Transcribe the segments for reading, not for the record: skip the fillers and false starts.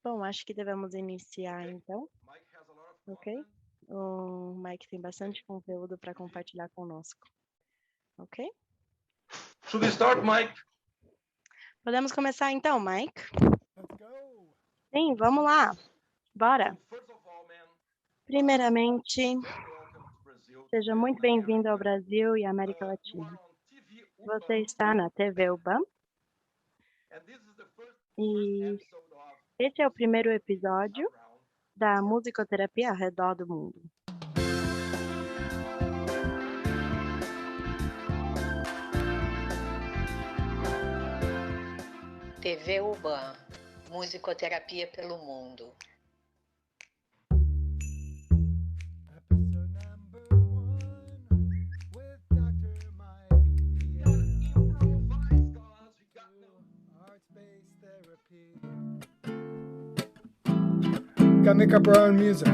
Bom, acho que devemos iniciar então, ok? O Mike tem bastante conteúdo para compartilhar conosco, ok? Should we start, Mike? Podemos começar então, Mike? Let's go. Sim, vamos lá. Bora. First of all, man, Primeiramente, welcome to Brazil. seja muito bem-vindo ao Brasil e à América You Latina. are on TV Você UBAM, está na TV UBAM and this is the first e episode of esse é o primeiro episódio Around. da musicoterapia ao redor do mundo. TV UBAM, musicoterapia pelo mundo. Episode number 1 with Dr. Mike. Improvise, cause we got no Art-based therapy. Gotta make up our own music.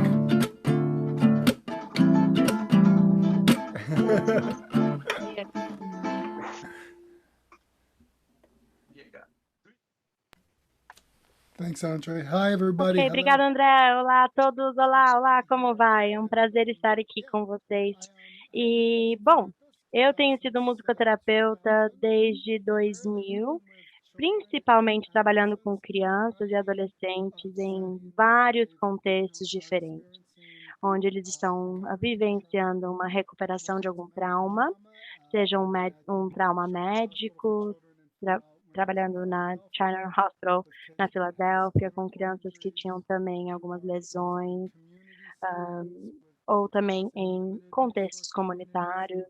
yeah. Thanks, Andre. Hi, everybody. Ok, obrigada, André. Olá a todos. Olá, como vai? É um prazer estar aqui com vocês. E, bom, eu tenho sido musicoterapeuta desde 2000, principalmente trabalhando com crianças e adolescentes em vários contextos diferentes, onde eles estão vivenciando uma recuperação de algum trauma, seja um trauma médico, trabalhando na Children's Hospital na Filadélfia, com crianças que tinham também algumas lesões, ou também em contextos comunitários,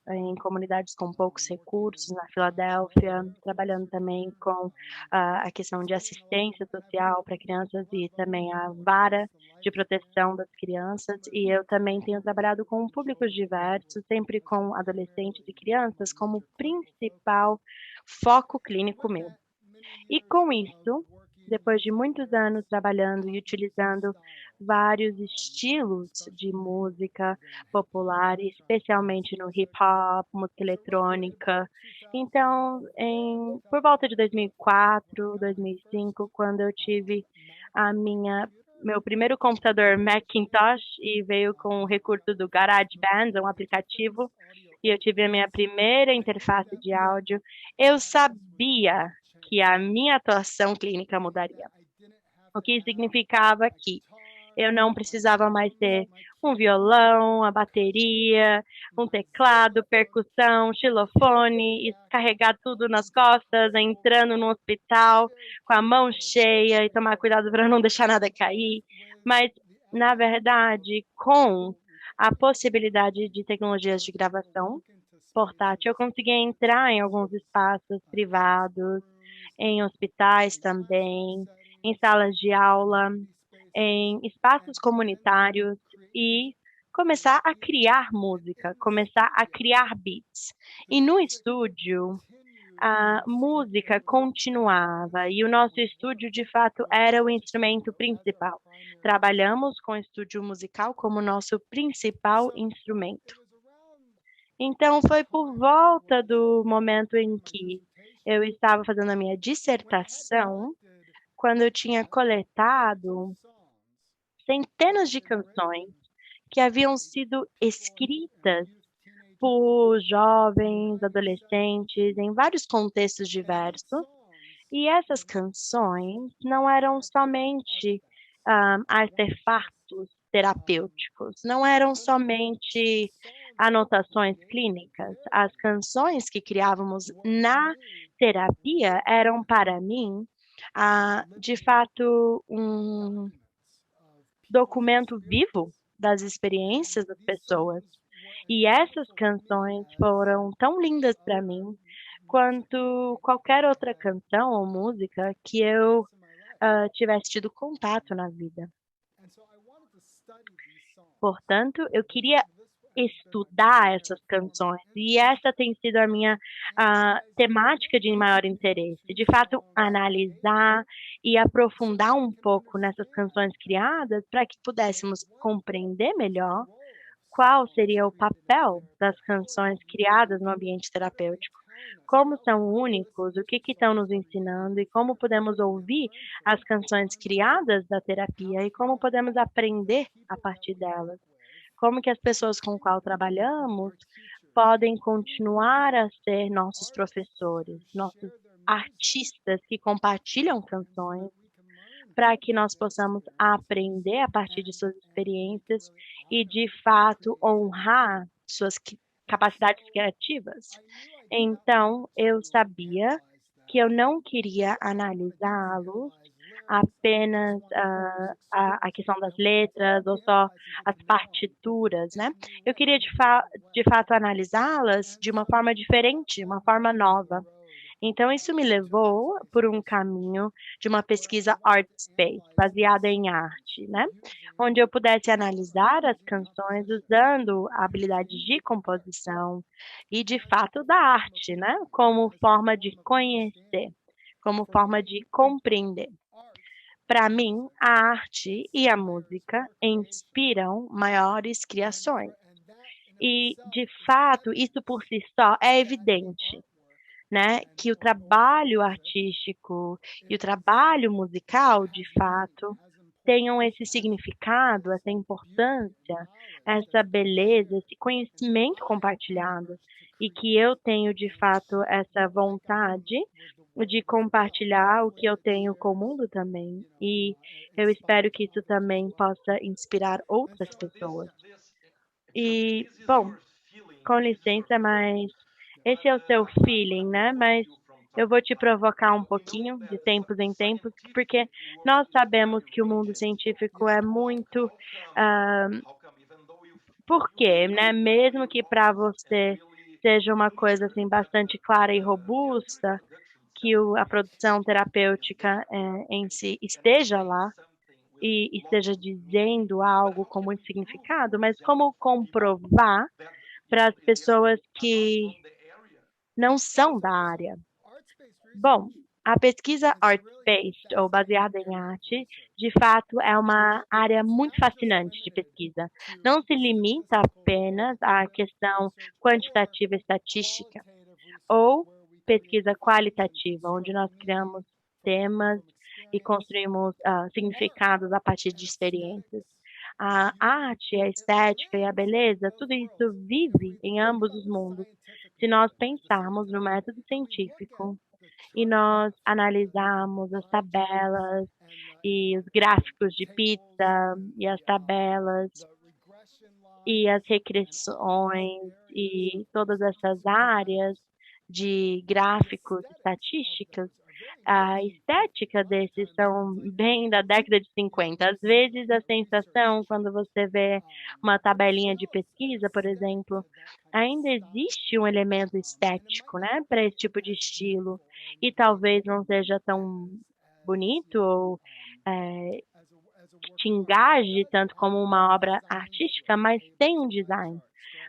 em comunidades com poucos recursos na Filadélfia, trabalhando também com a questão de assistência social para crianças e também a vara de proteção das crianças. E eu também tenho trabalhado com públicos diversos, sempre com adolescentes e crianças como principal foco clínico meu. E com isso, depois de muitos anos trabalhando e utilizando vários estilos de música popular, especialmente no hip hop, música eletrônica. Então, por volta de 2004, 2005, quando eu tive meu primeiro computador Macintosh e veio com o recurso do GarageBand, um aplicativo, e eu tive a minha primeira interface de áudio, eu sabia que a minha atuação clínica mudaria. O que significava que eu não precisava mais ter um violão, a bateria, um teclado, percussão, xilofone, e carregar tudo nas costas, entrando no hospital com a mão cheia e tomar cuidado para não deixar nada cair. Mas, na verdade, com a possibilidade de tecnologias de gravação portátil, eu conseguia entrar em alguns espaços privados, em hospitais também, em salas de aula, em espaços comunitários e começar a criar música, começar a criar beats. E no estúdio, a música continuava e o nosso estúdio, de fato, era o instrumento principal. Trabalhamos com o estúdio musical como nosso principal instrumento. Então, foi por volta do momento em que eu estava fazendo a minha dissertação, quando eu tinha coletado centenas de canções que haviam sido escritas por jovens, adolescentes, em vários contextos diversos. E essas canções não eram somente artefatos terapêuticos, não eram somente anotações clínicas. As canções que criávamos na terapia eram, para mim, de fato, um documento vivo das experiências das pessoas. E essas canções foram tão lindas para mim quanto qualquer outra canção ou música que eu tivesse tido contato na vida. Portanto, eu queria estudar essas canções e essa tem sido a minha temática de maior interesse. De fato, analisar e aprofundar um pouco nessas canções criadas para que pudéssemos compreender melhor qual seria o papel das canções criadas no ambiente terapêutico. como são únicos, o que estão nos ensinando e como podemos ouvir as canções criadas da terapia e como podemos aprender a partir delas. Como que as pessoas com qual trabalhamos podem continuar a ser nossos professores, nossos artistas que compartilham canções, para que nós possamos aprender a partir de suas experiências e, de fato, honrar suas capacidades criativas. Então, eu sabia que eu não queria analisá-los apenas a questão das letras ou só as partituras, né? Eu queria de fato analisá-las de uma forma diferente, uma forma nova. Então, isso me levou por um caminho de uma pesquisa art space, baseada em arte, né? Onde eu pudesse analisar as canções usando habilidades de composição e, de fato, da arte, né? Como forma de conhecer, como forma de compreender. Para mim, a arte e a música inspiram maiores criações. E, de fato, isso por si só é evidente, né, que o trabalho artístico e o trabalho musical, de fato, tenham esse significado, essa importância, essa beleza, esse conhecimento compartilhado. E que eu tenho, de fato, essa vontade de compartilhar o que eu tenho com o mundo também. E eu espero que isso também possa inspirar outras pessoas. E, bom, com licença, mas esse é o seu feeling, né? Mas eu vou te provocar um pouquinho de tempos em tempos, porque nós sabemos que o mundo científico é muito. Por quê, né? Mesmo que para você seja uma coisa assim bastante clara e robusta, que a produção terapêutica em si esteja lá e esteja dizendo algo com muito significado, mas como comprovar para as pessoas que não são da área? Bom, a pesquisa art-based, ou baseada em arte, de fato é uma área muito fascinante de pesquisa. Não se limita apenas à questão quantitativa e estatística, ou pesquisa qualitativa, onde nós criamos temas e construímos significados a partir de experiências. A arte, a estética e a beleza, tudo isso vive em ambos os mundos. Se nós pensarmos no método científico e nós analisarmos as tabelas e os gráficos de pizza e as tabelas e as regressões e todas essas áreas de gráficos, estatísticas, a estética desses são bem da década de 50. Às vezes a sensação, quando você vê uma tabelinha de pesquisa, por exemplo, ainda existe um elemento estético, né, para esse tipo de estilo. E talvez não seja tão bonito ou que te engaje tanto como uma obra artística, mas tem um design.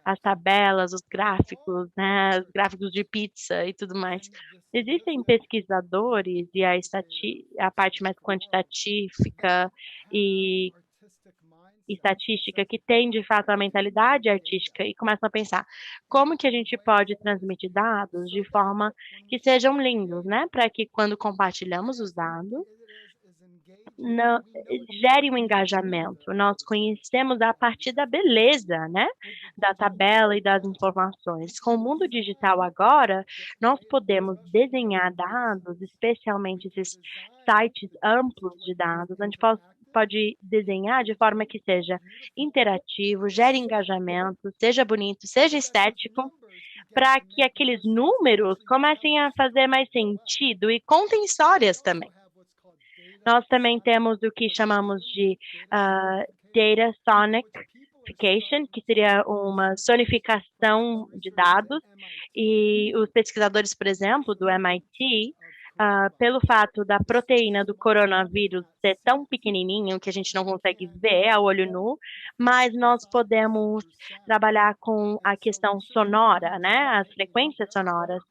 As tabelas, os gráficos, né, os gráficos de pizza e tudo mais. Existem pesquisadores e a parte mais quantitativa e estatística que tem de fato a mentalidade artística e começam a pensar como que a gente pode transmitir dados de forma que sejam lindos, né? Para que quando compartilhamos os dados, não, gere um engajamento. Nós conhecemos a partir da beleza, né? Da tabela e das informações. Com o mundo digital agora, nós podemos desenhar dados, especialmente esses sites amplos de dados, onde pode desenhar de forma que seja interativo, gere engajamento, seja bonito, seja estético, para que aqueles números comecem a fazer mais sentido e contem histórias também. Nós também temos o que chamamos de data sonification, que seria uma sonificação de dados, e os pesquisadores, por exemplo, do MIT, pelo fato da proteína do coronavírus ser tão pequenininho que a gente não consegue ver a olho nu, mas nós podemos trabalhar com a questão sonora, né, as frequências sonoras,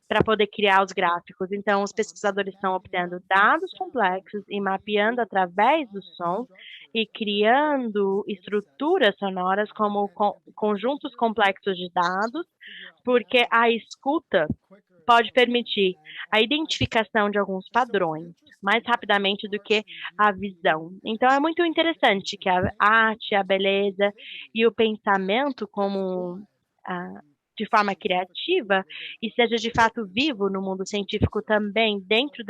para poder criar os gráficos. Então, os pesquisadores estão obtendo dados complexos e mapeando através do som e criando estruturas sonoras como conjuntos complexos de dados, porque a escuta pode permitir a identificação de alguns padrões mais rapidamente do que a visão. Então, é muito interessante que a arte, a beleza e o pensamento como de forma criativa e seja de fato vivo no mundo científico também, dentro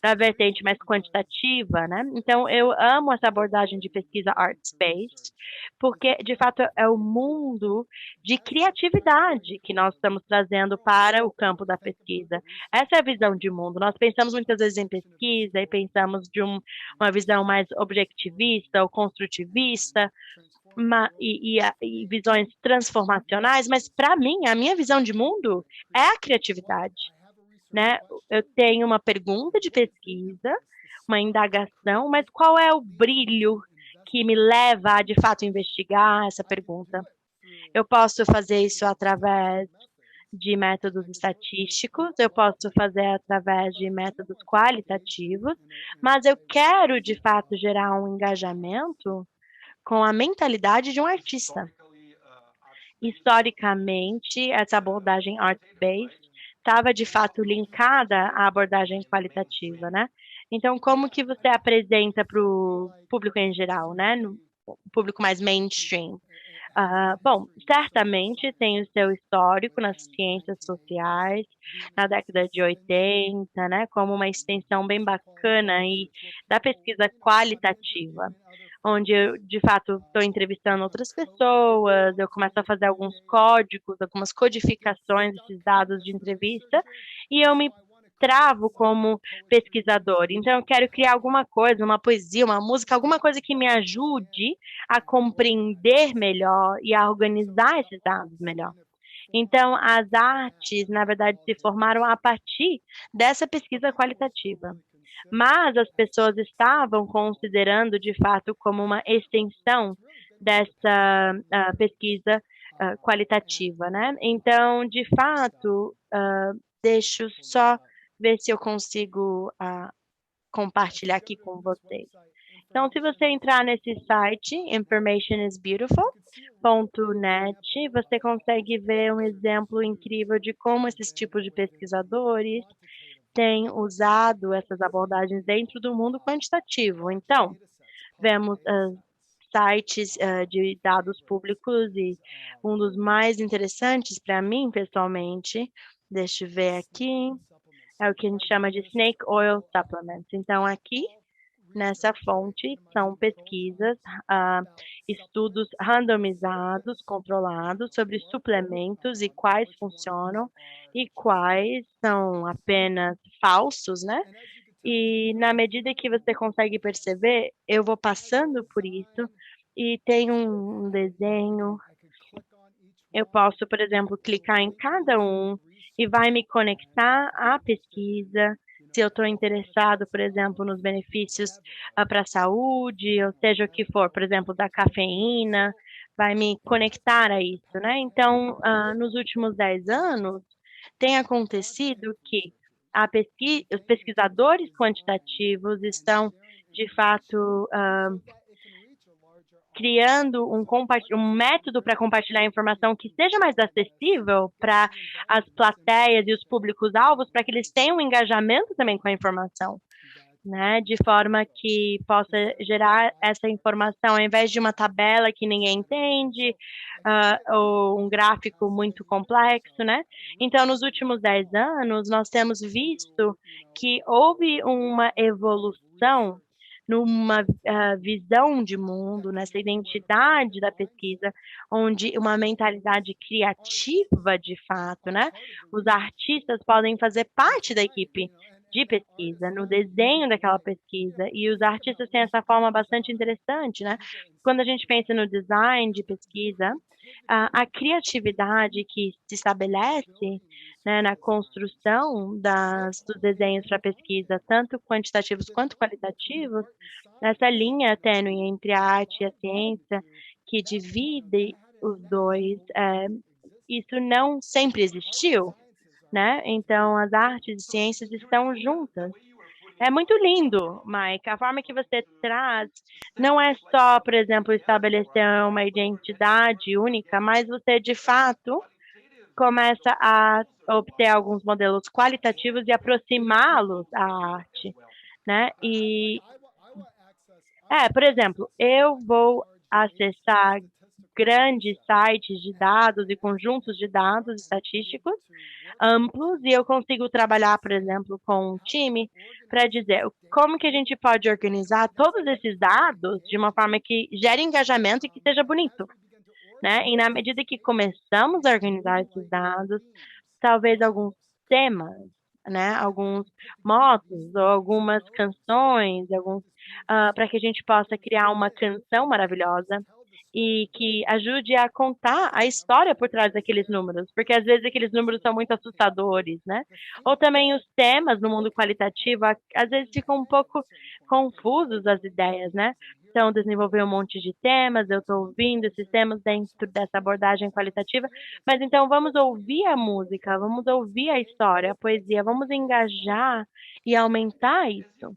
da vertente mais quantitativa, né? Então, eu amo essa abordagem de pesquisa art-based, porque de fato é o mundo de criatividade que nós estamos trazendo para o campo da pesquisa. Essa é a visão de mundo. Nós pensamos muitas vezes em pesquisa e pensamos de uma visão mais objetivista ou construtivista, e visões transformacionais, mas para mim, a minha visão de mundo é a criatividade, né? Eu tenho uma pergunta de pesquisa, uma indagação, mas qual é o brilho que me leva a, de fato, investigar essa pergunta? Eu posso fazer isso através de métodos estatísticos, eu posso fazer através de métodos qualitativos, mas eu quero, de fato, gerar um engajamento com a mentalidade de um artista. Historicamente, essa abordagem art-based estava, de fato, linkada à abordagem qualitativa, né? Então, como que você apresenta para o público em geral, né? No público mais mainstream? Bom, certamente tem o seu histórico nas ciências sociais, na década de 80, né, como uma extensão bem bacana aí da pesquisa qualitativa, onde eu, de fato, estou entrevistando outras pessoas, eu começo a fazer alguns códigos, algumas codificações desses dados de entrevista, e eu me travo como pesquisador. Então, eu quero criar alguma coisa, uma poesia, uma música, alguma coisa que me ajude a compreender melhor e a organizar esses dados melhor. Então, as artes, na verdade, se formaram a partir dessa pesquisa qualitativa. Mas as pessoas estavam considerando, de fato, como uma extensão dessa pesquisa qualitativa, né? Então, de fato, deixa eu só ver se eu consigo compartilhar aqui com vocês. Então, se você entrar nesse site, informationisbeautiful.net, você consegue ver um exemplo incrível de como esses tipos de pesquisadores têm usado essas abordagens dentro do mundo quantitativo. Então, vemos sites de dados públicos e um dos mais interessantes para mim, pessoalmente, deixa eu ver aqui, é o que a gente chama de Snake Oil Supplements. Então, aqui nessa fonte são pesquisas, estudos randomizados, controlados sobre suplementos e quais funcionam e quais são apenas falsos, né? E na medida que você consegue perceber, eu vou passando por isso e tem um desenho. Eu posso, por exemplo, clicar em cada um e vai me conectar à pesquisa. Se eu estou interessado, por exemplo, nos benefícios para a saúde, ou seja, o que for, por exemplo, da cafeína, vai me conectar a isso, né? Então, nos últimos 10 anos, tem acontecido que os pesquisadores quantitativos estão, de fato, criando um método para compartilhar informação que seja mais acessível para as plateias e os públicos-alvos, para que eles tenham um engajamento também com a informação, né? De forma que possa gerar essa informação, ao invés de uma tabela que ninguém entende, ou um gráfico muito complexo, né? Então, nos últimos 10 anos, nós temos visto que houve uma evolução numa visão de mundo, nessa identidade da pesquisa, onde uma mentalidade criativa, de fato, né? Os artistas podem fazer parte da equipe de pesquisa, no desenho daquela pesquisa, e os artistas têm essa forma bastante interessante, né? Quando a gente pensa no design de pesquisa, a criatividade que se estabelece, né, na construção dos desenhos para pesquisa, tanto quantitativos quanto qualitativos, nessa linha tênue entre a arte e a ciência, que divide os dois, isso não sempre existiu, né? Então, as artes e ciências estão juntas. É muito lindo, Mike. A forma que você traz não é só, por exemplo, estabelecer uma identidade única, mas você, de fato, começa a obter alguns modelos qualitativos e aproximá-los à arte, né? Por exemplo, eu vou acessar grandes sites de dados e conjuntos de dados estatísticos amplos e eu consigo trabalhar, por exemplo, com um time para dizer como que a gente pode organizar todos esses dados de uma forma que gere engajamento e que seja bonito, né? E na medida que começamos a organizar esses dados, talvez alguns temas, né? Alguns motos ou algumas canções, para que a gente possa criar uma canção maravilhosa e que ajude a contar a história por trás daqueles números, porque às vezes aqueles números são muito assustadores, né? Ou também os temas no mundo qualitativo, às vezes ficam um pouco confusos as ideias, né? Então, desenvolver um monte de temas, eu estou ouvindo esses temas dentro dessa abordagem qualitativa, mas então vamos ouvir a música, vamos ouvir a história, a poesia, vamos engajar e aumentar isso.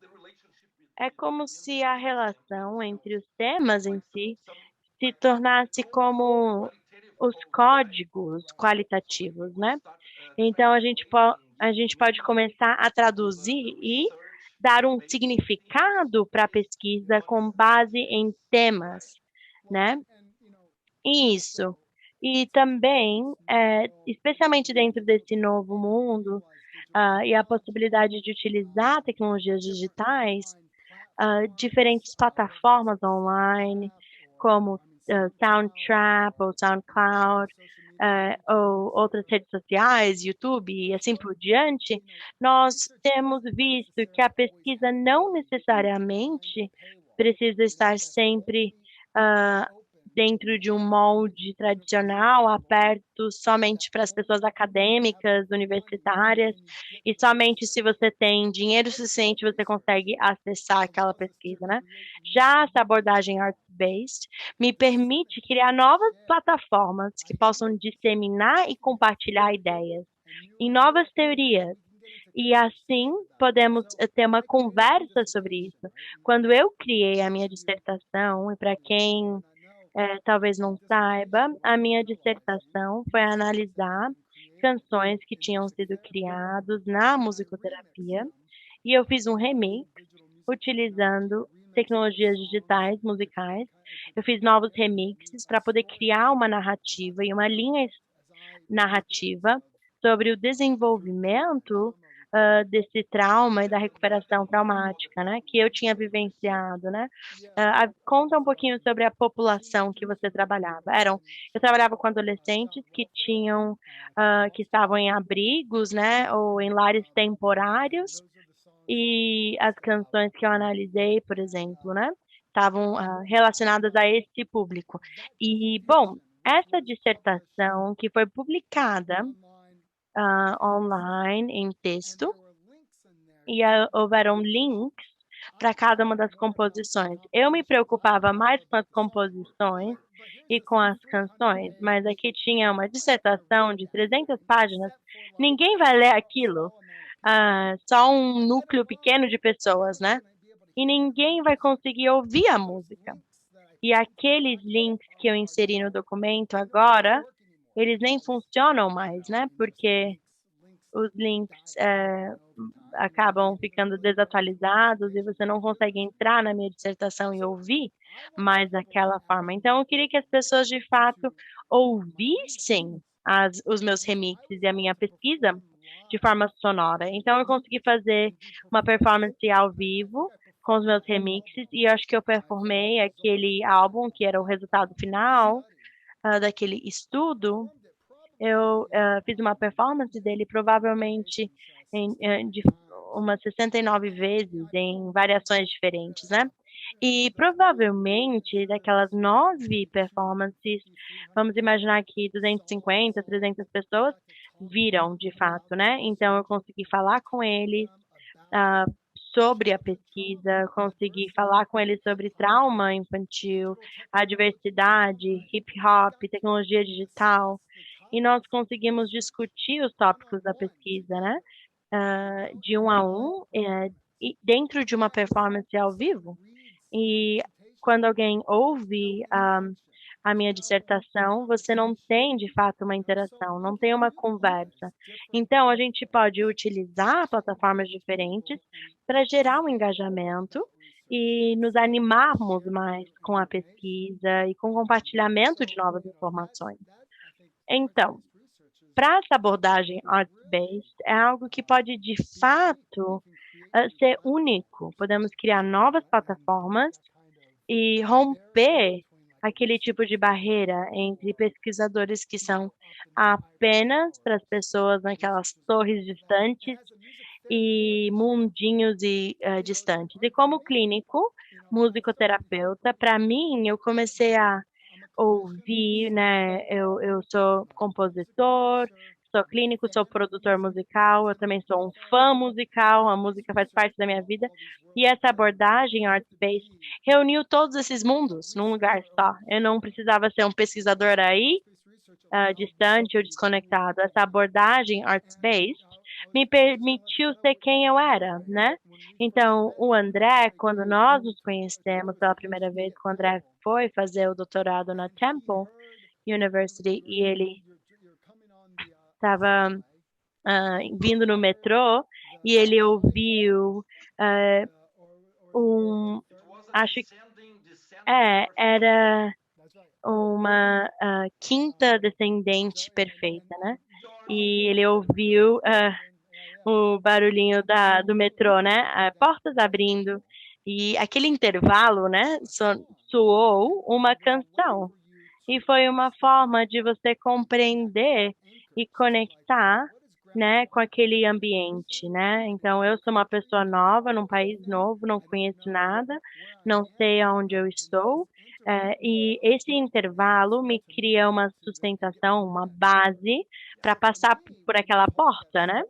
É como se a relação entre os temas em si se tornasse como os códigos qualitativos, né? Então, a gente pode começar a traduzir e dar um significado para a pesquisa com base em temas, né? Isso. E também, especialmente dentro desse novo mundo, e a possibilidade de utilizar tecnologias digitais, diferentes plataformas online, como Soundtrap ou SoundCloud, ou outras redes sociais, YouTube e assim por diante, nós temos visto que a pesquisa não necessariamente precisa estar sempre ah, dentro de um molde tradicional, aberto somente para as pessoas acadêmicas, universitárias, e somente se você tem dinheiro suficiente você consegue acessar aquela pesquisa, né? Já essa abordagem arts-based me permite criar novas plataformas que possam disseminar e compartilhar ideias em novas teorias. E assim podemos ter uma conversa sobre isso. Quando eu criei a minha dissertação, e para quem talvez não saiba, a minha dissertação foi analisar canções que tinham sido criadas na musicoterapia e eu fiz um remix utilizando tecnologias digitais musicais. Eu fiz novos remixes para poder criar uma narrativa e uma linha narrativa sobre o desenvolvimento desse trauma e da recuperação traumática, né, que eu tinha vivenciado, né? Conta um pouquinho sobre a população que você trabalhava. Eu trabalhava com adolescentes que que estavam em abrigos, né, ou em lares temporários, e as canções que eu analisei, por exemplo, né, estavam relacionadas a esse público. E, bom, essa dissertação que foi publicada online em texto e houveram links para cada uma das composições. Eu me preocupava mais com as composições e com as canções, mas aqui tinha uma dissertação de 300 páginas. Ninguém vai ler aquilo, só um núcleo pequeno de pessoas, né? E ninguém vai conseguir ouvir a música. E aqueles links que eu inseri no documento agora, eles nem funcionam mais, né? Porque os links acabam ficando desatualizados e você não consegue entrar na minha dissertação e ouvir mais daquela forma. Então, eu queria que as pessoas, de fato, ouvissem os meus remixes e a minha pesquisa de forma sonora. Então, eu consegui fazer uma performance ao vivo com os meus remixes e eu acho que eu performei aquele álbum que era o resultado final daquele estudo. Eu fiz uma performance dele provavelmente de umas 69 vezes em variações diferentes, né? E provavelmente daquelas 9 performances, vamos imaginar que 250, 300 pessoas viram de fato, né? Então eu consegui falar com eles sobre a pesquisa, consegui falar com eles sobre trauma infantil, a diversidade, hip hop, tecnologia digital, e nós conseguimos discutir os tópicos da pesquisa, né? De um a um, dentro de uma performance ao vivo. E quando alguém ouve a minha dissertação, você não tem de fato uma interação, não tem uma conversa. Então, a gente pode utilizar plataformas diferentes para gerar um engajamento e nos animarmos mais com a pesquisa e com o compartilhamento de novas informações. Então, para essa abordagem arts-based, é algo que pode de fato ser único. Podemos criar novas plataformas e romper aquele tipo de barreira entre pesquisadores que são apenas para as pessoas naquelas torres distantes e mundinhos distantes. E como clínico, musicoterapeuta, para mim, eu comecei a ouvir, né? Eu sou compositor, sou clínico, sou produtor musical, eu também sou um fã musical, a música faz parte da minha vida. E essa abordagem arts-based reuniu todos esses mundos num lugar só. Eu não precisava ser um pesquisador aí, distante ou desconectado. Essa abordagem arts-based me permitiu ser quem eu era, né? Então, o André, quando nós nos conhecemos pela primeira vez, quando o André foi fazer o doutorado na Temple University e ele estava vindo no metrô e ele ouviu acho que era uma quinta descendente perfeita, né? E ele ouviu o barulhinho do metrô, né? Portas abrindo. E aquele intervalo, né? Soou uma canção. E foi uma forma de você compreender e conectar, né, com aquele ambiente, né? Então, eu sou uma pessoa nova, num país novo, não conheço nada, não sei aonde eu estou, e esse intervalo me cria uma sustentação, uma base para passar por aquela porta, né?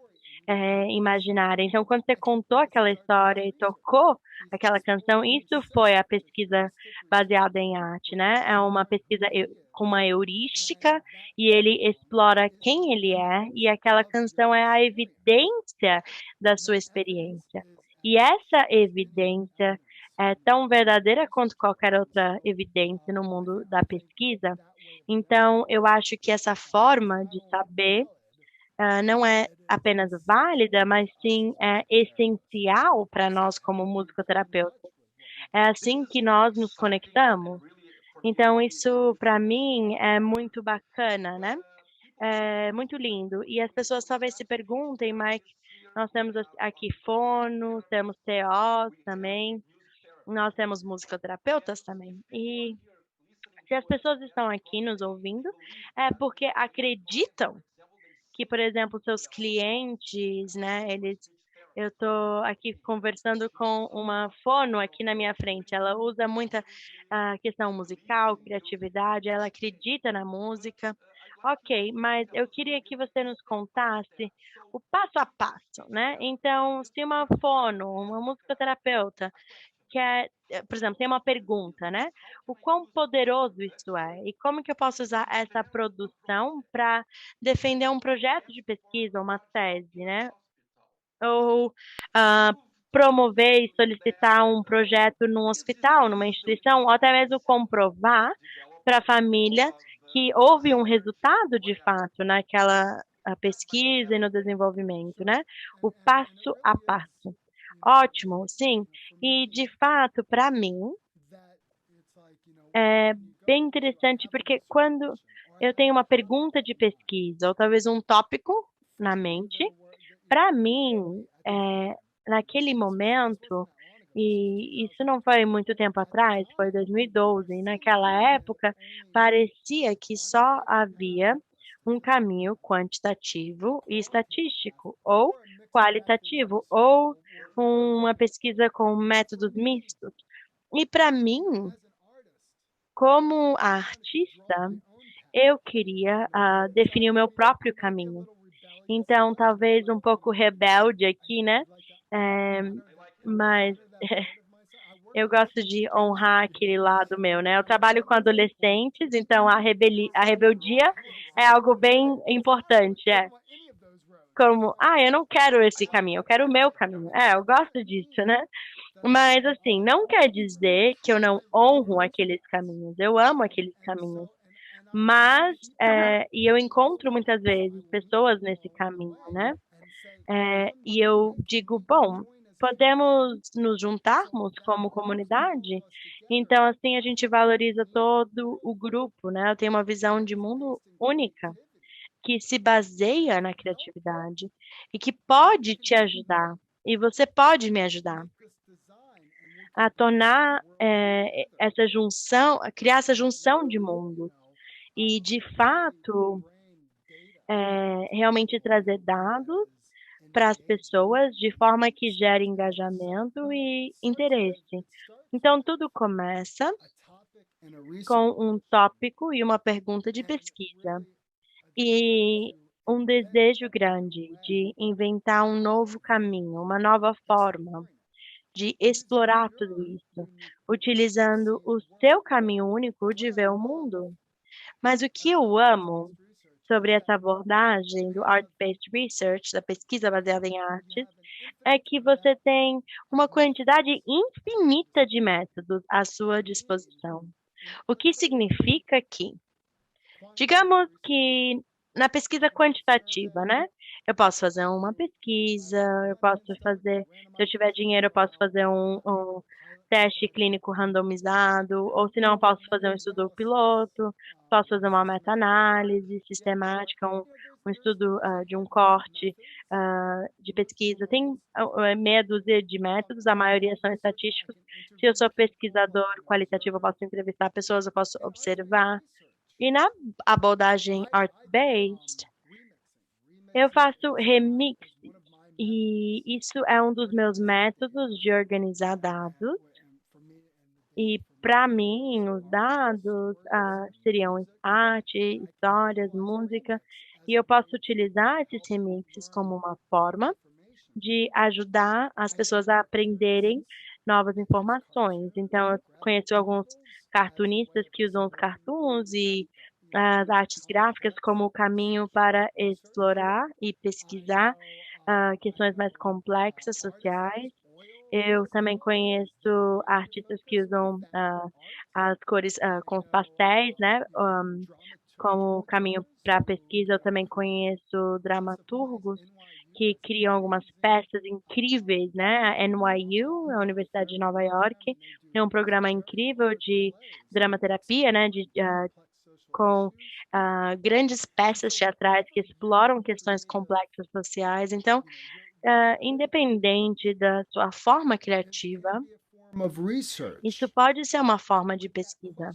Imaginária. Então, quando você contou aquela história e tocou aquela canção, isso foi a pesquisa baseada em arte, né? É uma pesquisa com uma heurística e ele explora quem ele é e aquela canção é a evidência da sua experiência. E essa evidência é tão verdadeira quanto qualquer outra evidência no mundo da pesquisa. Então, eu acho que essa forma de saber não é apenas válida, mas sim é essencial para nós como musicoterapeutas. É assim que nós nos conectamos. Então, isso para mim é muito bacana, né? É muito lindo. E as pessoas talvez se perguntem, Mike, nós temos aqui fono, temos TOs também, nós temos musicoterapeutas também. E se as pessoas estão aqui nos ouvindo, é porque acreditam que, por exemplo, seus clientes, né, eu estou aqui conversando com uma fono aqui na minha frente. Ela usa muita questão musical, criatividade, ela acredita na música. Ok, mas eu queria que você nos contasse o passo a passo, né? Então, se uma fono, uma musicoterapeuta, por exemplo, tem uma pergunta, né? O quão poderoso isso é? E como que eu posso usar essa produção para defender um projeto de pesquisa, uma tese, né? Ou promover e solicitar um projeto num hospital, numa instituição, ou até mesmo comprovar para a família que houve um resultado de fato naquela pesquisa e no desenvolvimento, né? O passo a passo. Ótimo, sim. E de fato, para mim, é bem interessante porque quando eu tenho uma pergunta de pesquisa ou talvez um tópico na mente, para mim, naquele momento, e isso não foi muito tempo atrás, foi 2012, e naquela época parecia que só havia um caminho quantitativo e estatístico, ou qualitativo, ou uma pesquisa com métodos mistos. E para mim, como artista, eu queria definir o meu próprio caminho. Então, talvez um pouco rebelde aqui, né? Mas eu gosto de honrar aquele lado meu, né? Eu trabalho com adolescentes, então a rebeldia é algo bem importante, como, eu não quero esse caminho, eu quero o meu caminho. Eu gosto disso, né? Mas assim, não quer dizer que eu não honro aqueles caminhos. Eu amo aqueles caminhos. Mas, e eu encontro muitas vezes pessoas nesse caminho, né? E eu digo, bom, podemos nos juntarmos como comunidade? Então, assim, a gente valoriza todo o grupo, né? Eu tenho uma visão de mundo única, que se baseia na criatividade e que pode te ajudar. E você pode me ajudar a tornar essa junção, a criar essa junção de mundos. E, de fato, realmente trazer dados para as pessoas de forma que gere engajamento e interesse. Então, tudo começa com um tópico e uma pergunta de pesquisa e um desejo grande de inventar um novo caminho, uma nova forma de explorar tudo isso, utilizando o seu caminho único de ver o mundo. Mas o que eu amo sobre essa abordagem do Art-Based Research, da pesquisa baseada em artes, é que você tem uma quantidade infinita de métodos à sua disposição. O que significa que, digamos que na pesquisa quantitativa, né? Eu posso fazer uma pesquisa, eu posso fazer, se eu tiver dinheiro, eu posso fazer um teste clínico randomizado, ou se não, eu posso fazer um estudo piloto, posso fazer uma meta-análise sistemática, um estudo de um corte de pesquisa. Tem meia dúzia de métodos, a maioria são estatísticos. Se eu sou pesquisador qualitativo, eu posso entrevistar pessoas, eu posso observar. E na abordagem art-based, eu faço remix, e isso é um dos meus métodos de organizar dados. E para mim, os dados seriam arte, histórias, música, e eu posso utilizar esses remixes como uma forma de ajudar as pessoas a aprenderem novas informações. Então, eu conheço alguns cartunistas que usam os cartoons e as artes gráficas como o caminho para explorar e pesquisar questões mais complexas sociais. Eu também conheço artistas que usam as cores com os pastéis, né? Como caminho para pesquisa. Eu também conheço dramaturgos que criam algumas peças incríveis, né? A NYU, a Universidade de Nova York, tem um programa incrível de dramaterapia, né? Com grandes peças teatrais que exploram questões complexas sociais. Então, independente da sua forma criativa, isso pode ser uma forma de pesquisa.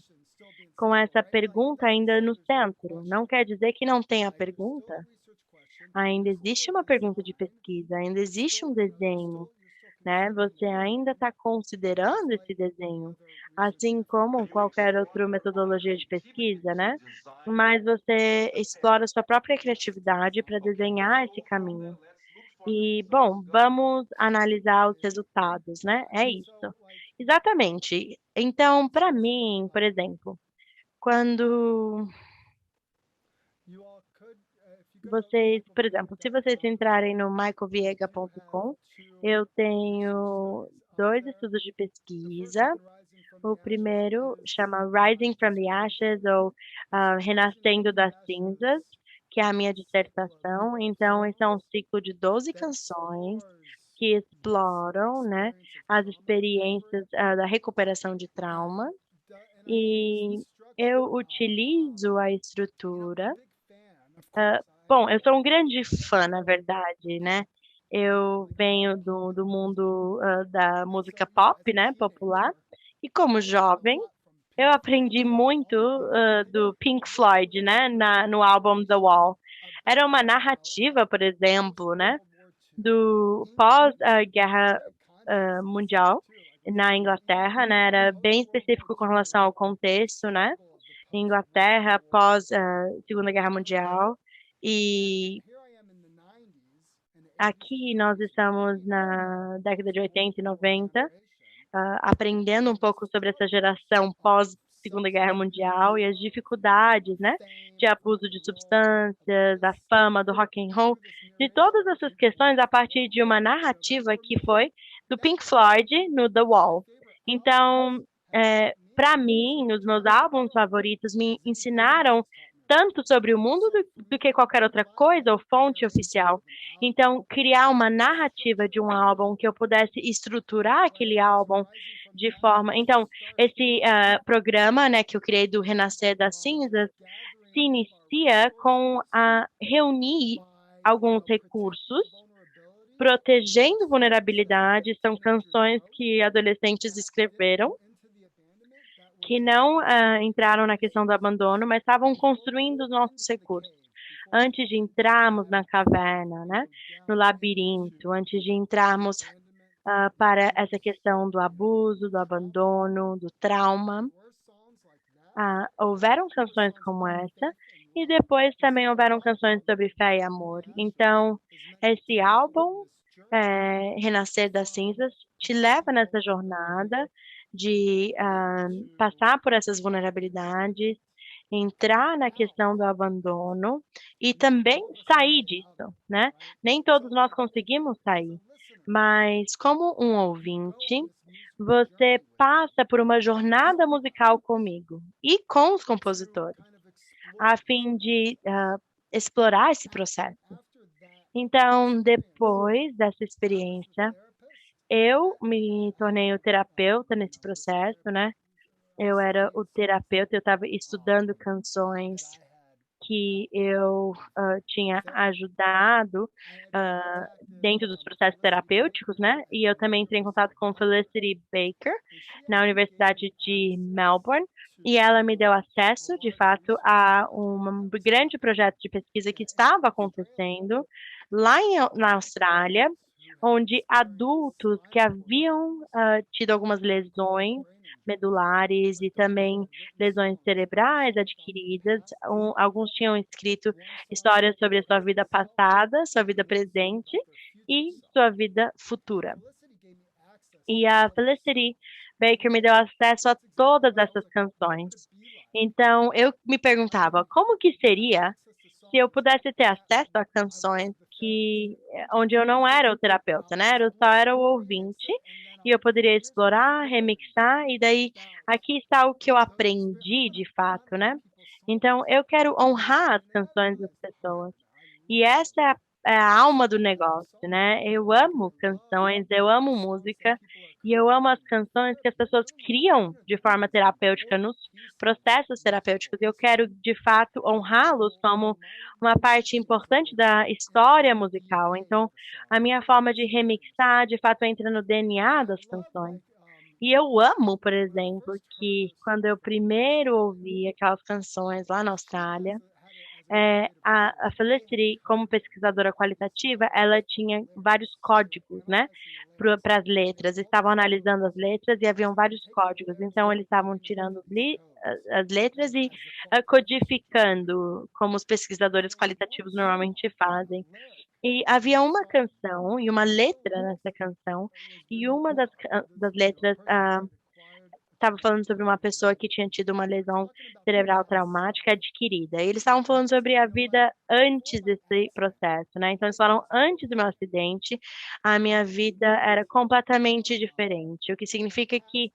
Com essa pergunta ainda no centro, não quer dizer que não tenha pergunta. Ainda existe uma pergunta de pesquisa, ainda existe um desenho, né? Você ainda está considerando esse desenho, assim como qualquer outra metodologia de pesquisa, né? Mas você explora sua própria criatividade para desenhar esse caminho. E, bom, vamos analisar os resultados, né? É isso. Exatamente. Então, para mim, por exemplo, quando vocês, por exemplo, se vocês entrarem no michaelviega.com, eu tenho dois estudos de pesquisa. O primeiro chama Rising from the Ashes, ou Renascendo das Cinzas, que é a minha dissertação. Então, esse é um ciclo de 12 canções que exploram, né, as experiências da recuperação de trauma. E eu utilizo a estrutura. Bom, eu sou um grande fã, na verdade, né? Eu venho do mundo da música pop, né, popular. E como jovem, eu aprendi muito do Pink Floyd, né, no álbum The Wall. Era uma narrativa, por exemplo, né, do pós-guerra mundial na Inglaterra, né, era bem específico com relação ao contexto, né, Inglaterra pós Segunda Guerra Mundial. E aqui nós estamos na década de 80 e 90, aprendendo um pouco sobre essa geração pós Segunda Guerra Mundial e as dificuldades, né, de abuso de substâncias, da fama, do rock and roll, de todas essas questões a partir de uma narrativa que foi do Pink Floyd no The Wall. Então, para mim, os meus álbuns favoritos me ensinaram tanto sobre o mundo do que qualquer outra coisa ou fonte oficial. Então, criar uma narrativa de um álbum que eu pudesse estruturar aquele álbum de forma. Então, esse programa, né, que eu criei do Renascer das Cinzas se inicia com a reunir alguns recursos protegendo vulnerabilidade. São canções que adolescentes escreveram que não entraram na questão do abandono, mas estavam construindo os nossos recursos. Antes de entrarmos na caverna, né, no labirinto, antes de entrarmos para essa questão do abuso, do abandono, do trauma, houveram canções como essa, e depois também houveram canções sobre fé e amor. Então, esse álbum, Renascer das Cinzas, te leva nessa jornada de passar por essas vulnerabilidades, entrar na questão do abandono e também sair disso, né? Nem todos nós conseguimos sair, mas como um ouvinte, você passa por uma jornada musical comigo e com os compositores, a fim de explorar esse processo. Então, depois dessa experiência, eu me tornei o terapeuta nesse processo, né? Eu era o terapeuta, eu estava estudando canções que eu tinha ajudado dentro dos processos terapêuticos, né? E eu também entrei em contato com Felicity Baker, na Universidade de Melbourne, e ela me deu acesso, de fato, a um grande projeto de pesquisa que estava acontecendo lá na Austrália, onde adultos que haviam tido algumas lesões medulares e também lesões cerebrais adquiridas. Alguns tinham escrito histórias sobre a sua vida passada, sua vida presente e sua vida futura. E a Felicity Baker me deu acesso a todas essas canções. Então, eu me perguntava, como que seria se eu pudesse ter acesso a canções onde eu não era o terapeuta, né? Eu só era o ouvinte, e eu poderia explorar, remixar, e daí aqui está o que eu aprendi de fato, né? Então, eu quero honrar as canções das pessoas. E essa é a alma do negócio, né? Eu amo canções, eu amo música, e eu amo as canções que as pessoas criam de forma terapêutica nos processos terapêuticos. Eu quero, de fato, honrá-los como uma parte importante da história musical. Então, a minha forma de remixar, de fato, entra no DNA das canções. E eu amo, por exemplo, que quando eu primeiro ouvi aquelas canções lá na Austrália, a Felicity, como pesquisadora qualitativa, ela tinha vários códigos, né, para as letras. Estavam analisando as letras e haviam vários códigos. Então, eles estavam tirando as letras e codificando, como os pesquisadores qualitativos normalmente fazem. E havia uma canção e uma letra nessa canção, e uma das letras estava falando sobre uma pessoa que tinha tido uma lesão cerebral traumática adquirida. E eles estavam falando sobre a vida antes desse processo, né? Então, eles falaram, antes do meu acidente, a minha vida era completamente diferente. O que significa que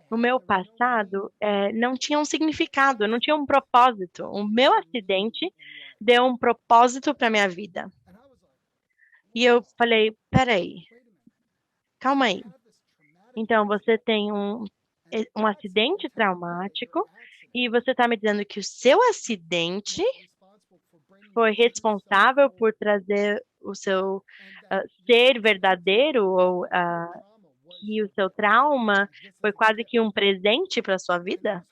o meu passado não tinha um significado, não tinha um propósito. O meu acidente deu um propósito para minha vida. E eu falei, peraí, calma aí. Então, você tem um acidente traumático e você está me dizendo que o seu acidente foi responsável por trazer o seu ser verdadeiro, ou que o seu trauma foi quase que um presente para a sua vida?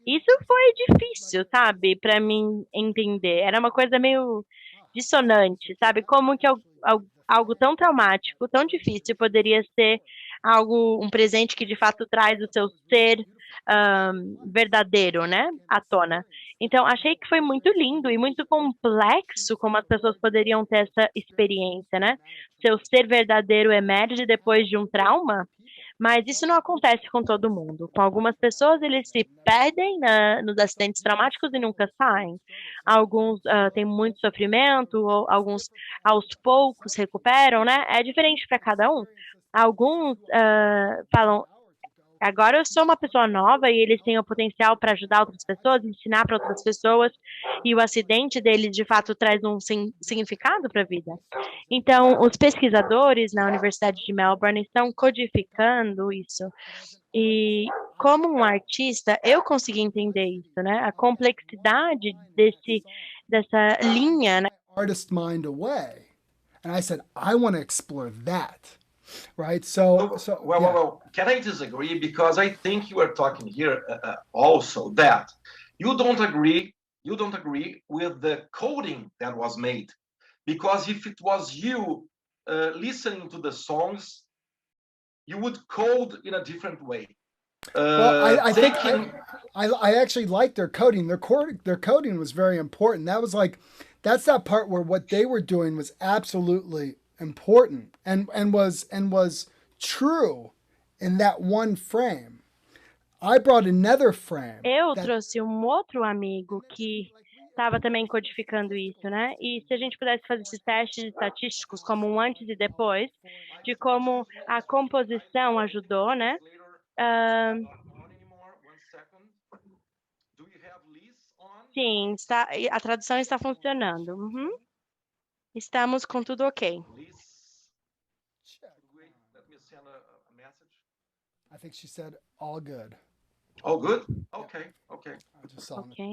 Isso foi difícil, sabe, para mim entender. Era uma coisa meio dissonante, sabe? Como que algo tão traumático, tão difícil, poderia ser um presente que de fato traz o seu ser verdadeiro, né, à tona. Então, achei que foi muito lindo e muito complexo como as pessoas poderiam ter essa experiência, né? Seu ser verdadeiro emerge depois de um trauma, Mas isso não acontece com todo mundo. Com algumas pessoas, eles se perdem nos acidentes traumáticos e nunca saem. Alguns têm muito sofrimento, ou alguns aos poucos recuperam, né? É diferente para cada um. Alguns falam, agora eu sou uma pessoa nova e eles têm o potencial para ajudar outras pessoas, ensinar para outras pessoas, e o acidente deles de fato traz um significado para a vida. Então, os pesquisadores na Universidade de Melbourne estão codificando isso. E como um artista, eu consegui entender isso, né? A complexidade dessa linha, né? Artist mind away. And I said, I want to explore that. Right? So yeah. Well, can I disagree? Because I think you are talking here also that you don't agree with the coding that was made. Because if it was you listening to the songs, you would code in a different way. Well, I think I actually liked their coding. Their coding was very important. That's that part where what they were doing was absolutely important and was true in that one frame. I brought another frame. Eu trouxe um outro amigo que estava também codificando isso, né? E se a gente pudesse fazer esses testes estatísticos, como um antes e depois, de como a composição ajudou, né? Sim, a tradução está funcionando. Uhum. Estamos com tudo ok. I think she said all good. All good? Okay. I just saw it. Ok.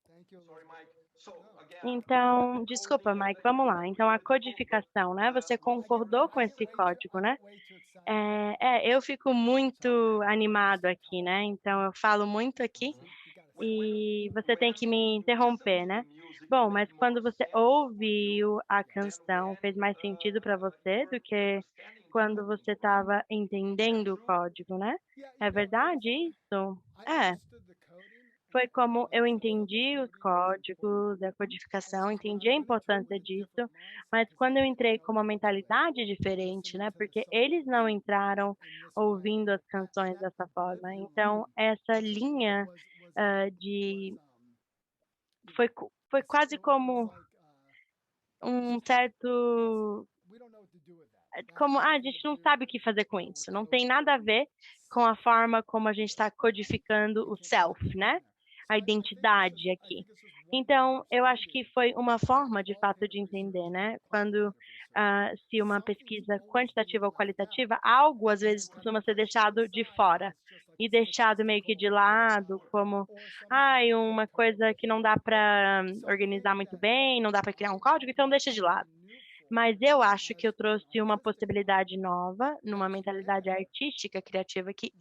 Thank you. Sorry, Mike. So, again, Então, desculpa, Mike, vamos lá. Então, a codificação, né? Você concordou com esse código, né? Eu fico muito animado aqui, né? Então, eu falo muito aqui e você tem que me interromper, né? Bom, mas quando você ouviu a canção, fez mais sentido para você do que quando você estava entendendo o código, né? É verdade isso? Foi como eu entendi os códigos, a codificação, entendi a importância disso, mas quando eu entrei com uma mentalidade diferente, né? Porque eles não entraram ouvindo as canções dessa forma. Então, essa linha foi quase como um certo como a gente não sabe o que fazer com isso. Não tem nada a ver com a forma como a gente está codificando o self, né? A identidade aqui. Então, eu acho que foi uma forma, de fato, de entender, né? Quando se uma pesquisa quantitativa ou qualitativa, algo às vezes costuma ser deixado de fora e deixado meio que de lado, como uma coisa que não dá para organizar muito bem, não dá para criar um código, então deixa de lado. Mas eu acho que eu trouxe uma possibilidade nova, numa mentalidade artística, criativa, que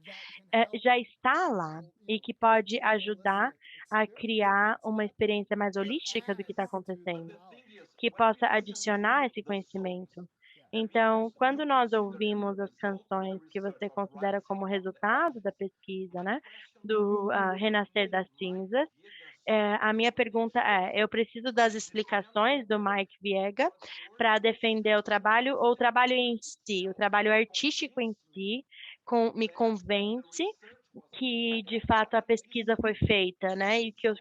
já está lá e que pode ajudar a criar uma experiência mais holística do que está acontecendo, que possa adicionar esse conhecimento. Então, quando nós ouvimos as canções que você considera como resultado da pesquisa, né, do Renascer das Cinzas, a minha pergunta eu preciso das explicações do Mike Viega para defender o trabalho, ou o trabalho em si, o trabalho artístico em si, me convence que, de fato, a pesquisa foi feita, né? E que eu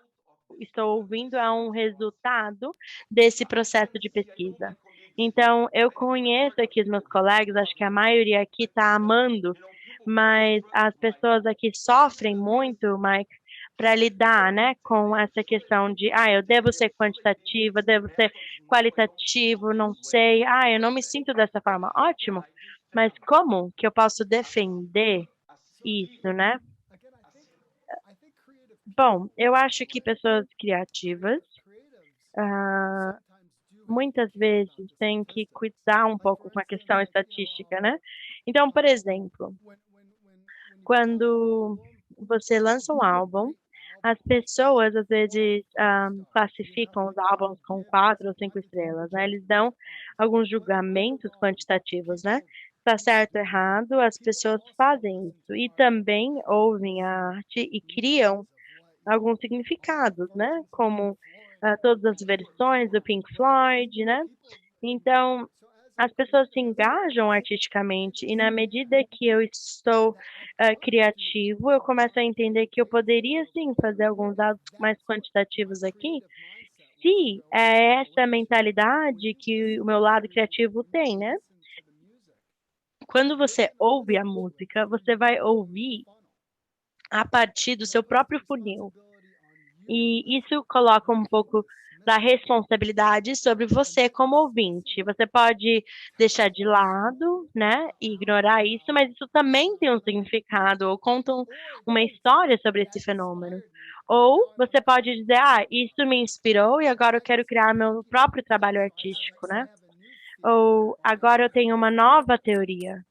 estou ouvindo é um resultado desse processo de pesquisa. Então, eu conheço aqui os meus colegas, acho que a maioria aqui está amando, mas as pessoas aqui sofrem muito, Mike, para lidar, né, com essa questão de, eu devo ser quantitativa, devo ser qualitativo, não sei, eu não me sinto dessa forma. Ótimo, mas como que eu posso defender isso, né? Bom, eu acho que pessoas criativas muitas vezes têm que cuidar um pouco com a questão estatística, né? Então, por exemplo, quando você lança um álbum, as pessoas às vezes classificam os álbuns com 4 ou 5 estrelas, né? Eles dão alguns julgamentos quantitativos, né? Tá certo ou errado, as pessoas fazem isso e também ouvem a arte e criam alguns significados, né? Como todas as versões do Pink Floyd, né? Então, as pessoas se engajam artisticamente e na medida que eu estou criativo, eu começo a entender que eu poderia sim fazer alguns dados mais quantitativos aqui, se é essa mentalidade que o meu lado criativo tem, né? Quando você ouve a música, você vai ouvir a partir do seu próprio funil. E isso coloca um pouco da responsabilidade sobre você como ouvinte. Você pode deixar de lado, né, e ignorar isso, mas isso também tem um significado, ou conta uma história sobre esse fenômeno. Ou você pode dizer, ah, isso me inspirou e agora eu quero criar meu próprio trabalho artístico, né? Ou agora eu tenho uma nova teoria,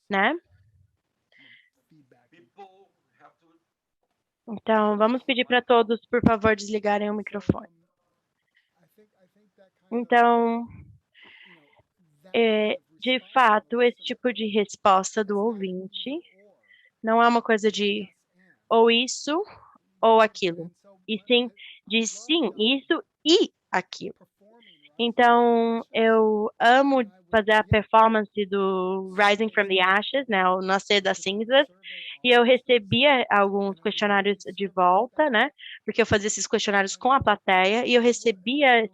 né? Então, vamos pedir para todos, por favor, desligarem o microfone. Então, de fato, esse tipo de resposta do ouvinte não é uma coisa de ou isso ou aquilo, e sim de sim, isso e aquilo. Então, eu amo fazer a performance do Rising from the Ashes, né, o Nascer das Cinzas, e eu recebia alguns questionários de volta, né, porque eu fazia esses questionários com a plateia, e eu recebia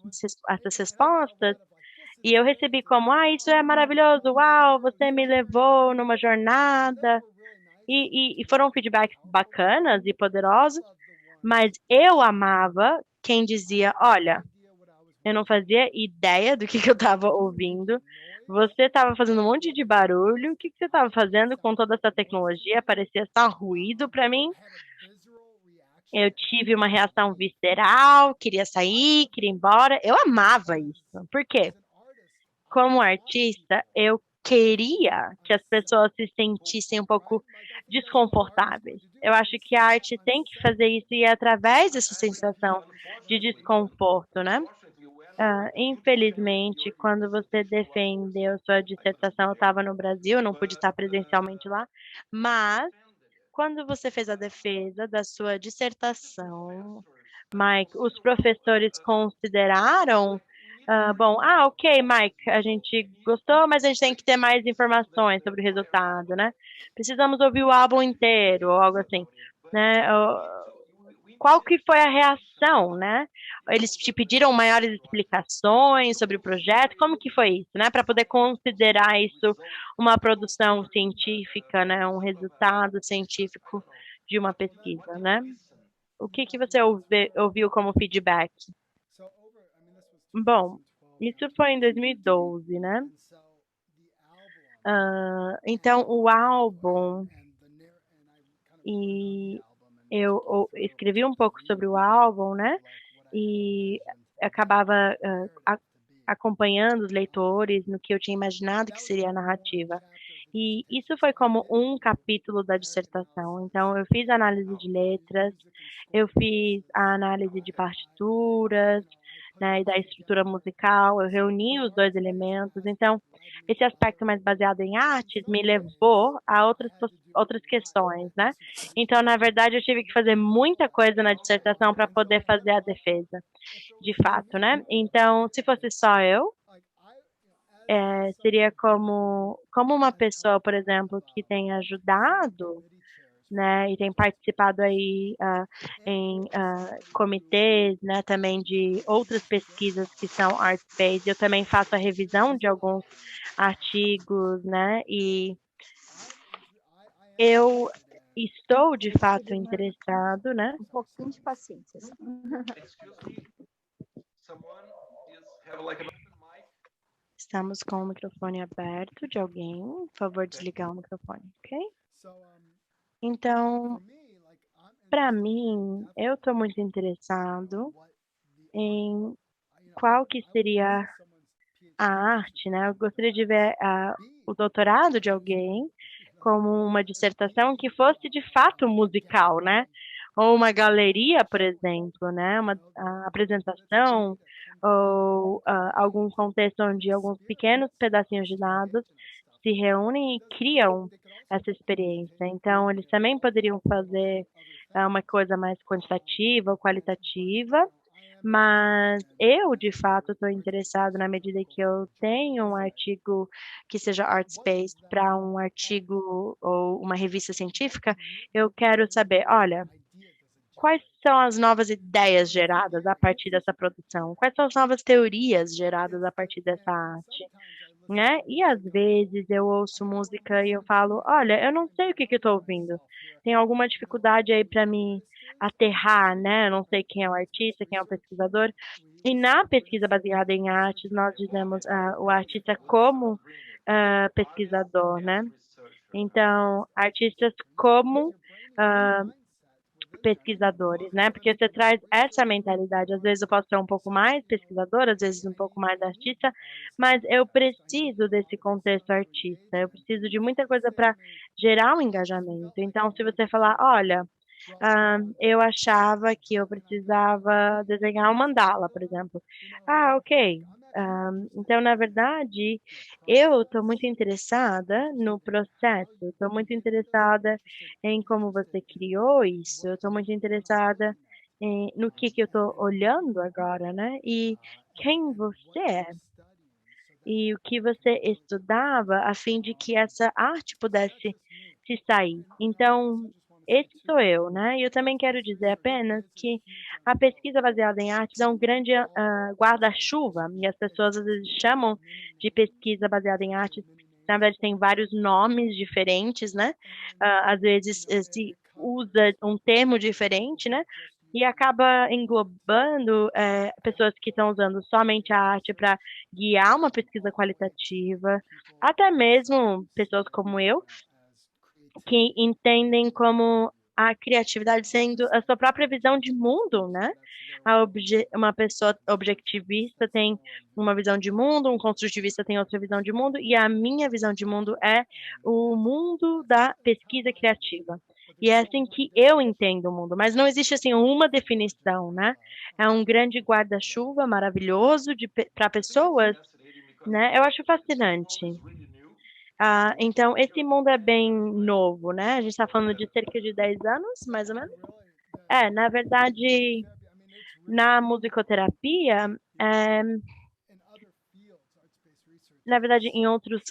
essas respostas, e eu recebi como, ah, isso é maravilhoso, uau, você me levou numa jornada, e foram feedbacks bacanas e poderosos, mas eu amava quem dizia, olha, eu não fazia ideia do que eu estava ouvindo. Você estava fazendo um monte de barulho. O que você estava fazendo com toda essa tecnologia? Parecia só ruído para mim. Eu tive uma reação visceral, queria sair, queria ir embora. Eu amava isso. Por quê? Como artista, eu queria que as pessoas se sentissem um pouco desconfortáveis. Eu acho que a arte tem que fazer isso e é através dessa sensação de desconforto, né? Infelizmente, quando você defendeu sua dissertação, eu estava no Brasil, não pude estar presencialmente lá, mas quando você fez a defesa da sua dissertação, Mike, os professores consideraram, ok, Mike, a gente gostou, mas a gente tem que ter mais informações sobre o resultado, né? Precisamos ouvir o álbum inteiro, ou algo assim, né? Qual que foi a reação, né? Eles te pediram maiores explicações sobre o projeto? Como que foi isso, né? Para poder considerar isso uma produção científica, né? Um resultado científico de uma pesquisa, né? O que que você ouviu como feedback? Bom, isso foi em 2012, né? Então, o álbum, e eu escrevi um pouco sobre o álbum, né? E acabava acompanhando os leitores no que eu tinha imaginado que seria a narrativa. E isso foi como um capítulo da dissertação. Então, eu fiz análise de letras, eu fiz a análise de partituras, né, e da estrutura musical, eu reuni os dois elementos. Então, esse aspecto mais baseado em artes me levou a outras questões, né? Então, na verdade, eu tive que fazer muita coisa na dissertação para poder fazer a defesa, de fato, né? Então, se fosse só eu, seria como uma pessoa, por exemplo, que tem ajudado, né, e tem participado aí em comitês, né, também de outras pesquisas que são art-based. Eu também faço a revisão de alguns artigos, né, e eu estou de fato interessado, né? Um pouquinho de paciência. Estamos com o microfone aberto de alguém. Por favor, desligar o microfone, ok? Então, para mim, eu estou muito interessado em qual que seria a arte, né? Eu gostaria de ver o doutorado de alguém como uma dissertação que fosse de fato musical, né? Ou uma galeria, por exemplo, né? Uma apresentação ou algum contexto onde alguns pequenos pedacinhos de dados se reúnem e criam essa experiência. Então, eles também poderiam fazer uma coisa mais quantitativa ou qualitativa, Mas eu, de fato, estou interessado na medida que eu tenho um artigo que seja ArtSpace para um artigo ou uma revista científica, eu quero saber, olha, quais são as novas ideias geradas a partir dessa produção? Quais são as novas teorias geradas a partir dessa arte? Né? E às vezes eu ouço música e eu falo, olha, eu não sei o que que eu estou ouvindo. Tem alguma dificuldade aí para me aterrar, né? Eu não sei quem é o artista, quem é o pesquisador. E na pesquisa baseada em artes, nós dizemos o artista como pesquisador, né? Então, artistas como ah, pesquisadores, né? Porque você traz essa mentalidade. Às vezes eu posso ser um pouco mais pesquisador, às vezes um pouco mais artista, mas eu preciso desse contexto artista. Eu preciso de muita coisa para gerar um engajamento. Então, se você falar, olha, eu achava que eu precisava desenhar um mandala, por exemplo. Ah, ok. Então, na verdade, eu estou muito interessada no processo, estou muito interessada em como você criou isso, eu estou muito interessada no que eu estou olhando agora, né? E quem você é, e o que você estudava a fim de que essa arte pudesse se sair. Então, esse sou eu, né? E eu também quero dizer apenas que a pesquisa baseada em artes é um grande guarda-chuva, e as pessoas às vezes chamam de pesquisa baseada em artes, na verdade tem vários nomes diferentes, né? Às vezes se usa um termo diferente, né? E acaba englobando pessoas que estão usando somente a arte para guiar uma pesquisa qualitativa, até mesmo pessoas como eu, que entendem como a criatividade sendo a sua própria visão de mundo, né? Uma pessoa objetivista tem uma visão de mundo, um construtivista tem outra visão de mundo, e a minha visão de mundo é o mundo da pesquisa criativa. E é assim que eu entendo o mundo, mas não existe assim uma definição, né? É um grande guarda-chuva maravilhoso para pessoas, né? Eu acho fascinante. Então, esse mundo é bem novo, né? A gente está falando de cerca de 10 anos, mais ou menos. Na verdade, na musicoterapia, na verdade, em outros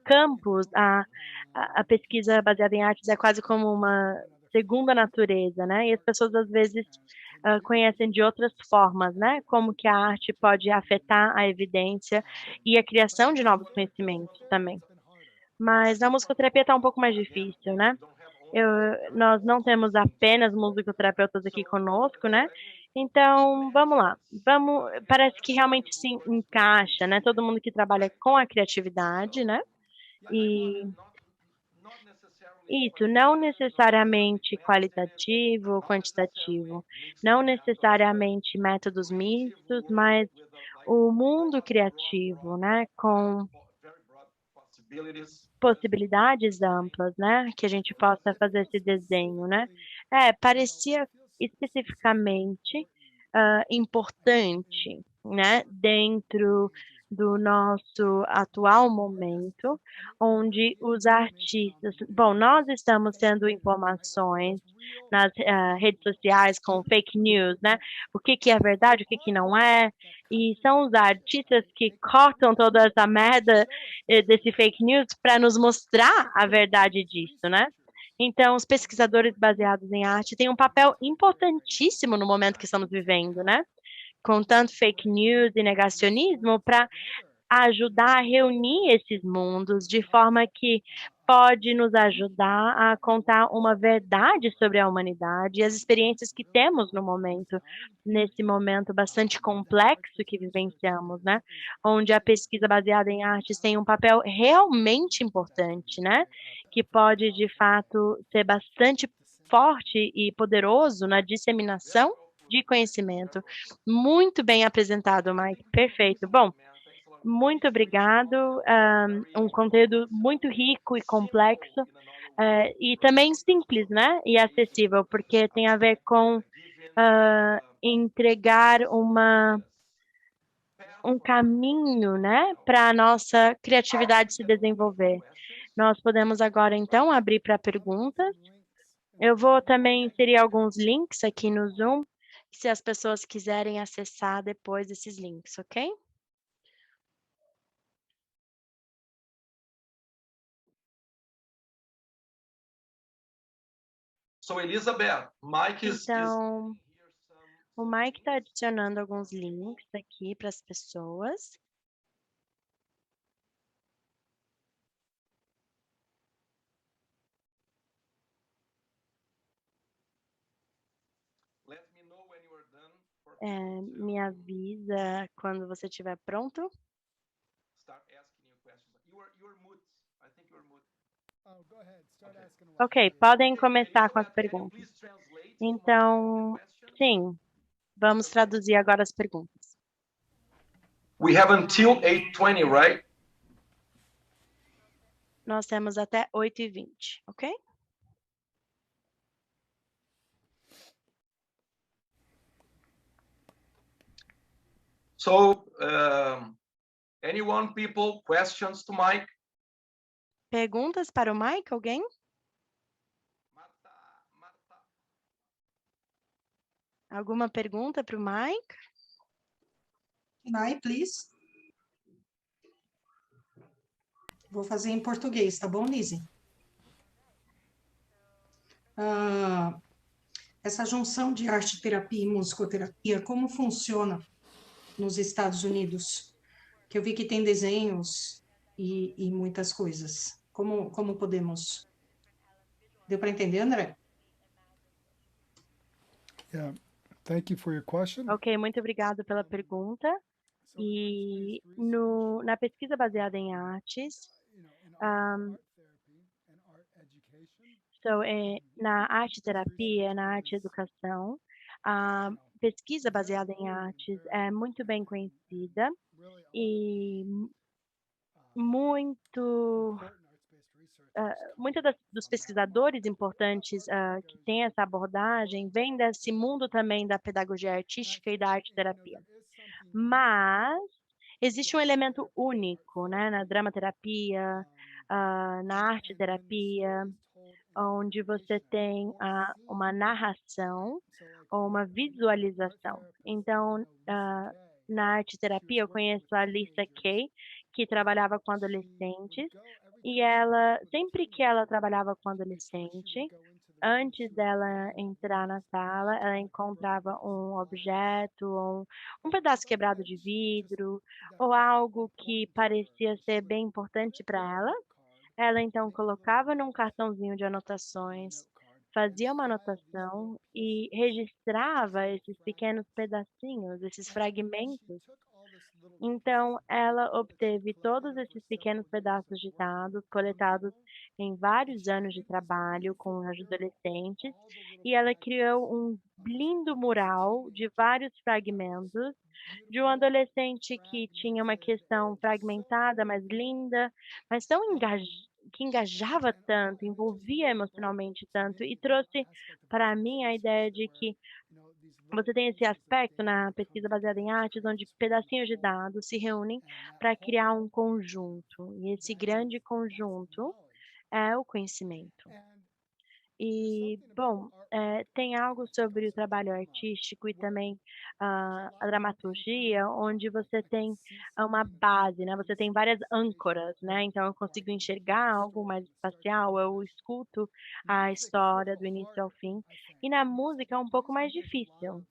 campos, a pesquisa baseada em artes é quase como uma segunda natureza, né? E as pessoas às vezes conhecem de outras formas, né? Como que a arte pode afetar a evidência e a criação de novos conhecimentos também. Mas na musicoterapia está um pouco mais difícil, né? Nós não temos apenas musicoterapeutas aqui conosco, né? Então, vamos lá. Parece que realmente se encaixa, né? Todo mundo que trabalha com a criatividade, né? E isso, não necessariamente qualitativo ou quantitativo, não necessariamente métodos mistos, mas o mundo criativo, né? Com possibilidades amplas, né? Que a gente possa fazer esse desenho, né? Parecia especificamente importante, né? Dentro do nosso atual momento, onde os artistas, bom, nós estamos tendo informações nas redes sociais com fake news, né? O que que é verdade, o que que não é, e são os artistas que cortam toda essa merda desse fake news para nos mostrar a verdade disso, né? Então, os pesquisadores baseados em arte têm um papel importantíssimo no momento que estamos vivendo, né? Com tanto fake news e negacionismo, para ajudar a reunir esses mundos de forma que pode nos ajudar a contar uma verdade sobre a humanidade e as experiências que temos no momento, nesse momento bastante complexo que vivenciamos, né? Onde a pesquisa baseada em artes tem um papel realmente importante, né? Que pode, de fato, ser bastante forte e poderoso na disseminação de conhecimento. Muito bem apresentado, Mike. Perfeito. Bom, muito obrigado. Um conteúdo muito rico e complexo, e também simples, né? E acessível, porque tem a ver com entregar um caminho, né? Para a nossa criatividade se desenvolver. Nós podemos agora, então, abrir para perguntas. Eu vou também inserir alguns links aqui no Zoom se as pessoas quiserem acessar depois esses links, ok? So Elizabeth, Mike is Então, o Mike está adicionando alguns links aqui para as pessoas. let me know when you are done for people to Me avisa quando você estiver pronto. start asking you questions. You're mute. I think you're mute. Oh, go ahead. Start asking away. Ok, podem Okay, começar com as Elizabeth, can you perguntas. please translate Então, the question? sim, vamos traduzir agora as perguntas. We have until 8:20, right? Nós temos até 8h20, ok? So, anyone, people, questions to Mike? Perguntas para o Mike, alguém? Marta. Alguma pergunta para o Mike? Can I, please? Vou fazer em português, tá bom, Lizzie? Essa junção de arte-terapia e musicoterapia, como funciona nos Estados Unidos? Que eu vi que tem desenhos e muitas coisas. Como podemos... Deu para entender, André? Yeah. Thank you for your question. Ok, muito obrigado pela pergunta. E na pesquisa baseada em artes, na arte terapia, na arte educação, a pesquisa baseada em artes é muito bem conhecida e muitos dos pesquisadores importantes que têm essa abordagem vêm desse mundo também da pedagogia artística e da arte terapia. Mas existe um elemento único, né, na dramaterapia, na arte terapia, onde você tem uma narração ou uma visualização. Então, na arte terapia, eu conheço a Lisa Kay, que trabalhava com adolescentes, e ela, sempre que ela trabalhava com adolescente, antes dela entrar na sala, ela encontrava um objeto, ou um pedaço quebrado de vidro, ou algo que parecia ser bem importante para ela. Ela então colocava num cartãozinho de anotações, fazia uma anotação e registrava esses pequenos pedacinhos, esses fragmentos. Então, ela obteve todos esses pequenos pedaços de dados coletados em vários anos de trabalho com os adolescentes e ela criou um lindo mural de vários fragmentos de um adolescente que tinha uma questão fragmentada, mas linda, mas que engajava tanto, envolvia emocionalmente tanto e trouxe para mim a ideia de que você tem esse aspecto na pesquisa baseada em artes, onde pedacinhos de dados se reúnem para criar um conjunto, e esse grande conjunto é o conhecimento. E, bom, tem algo sobre o trabalho artístico e também a dramaturgia, onde você tem uma base, né? Você tem várias âncoras, né? Então eu consigo enxergar algo mais espacial, eu escuto a história do início ao fim. E na música é um pouco mais difícil.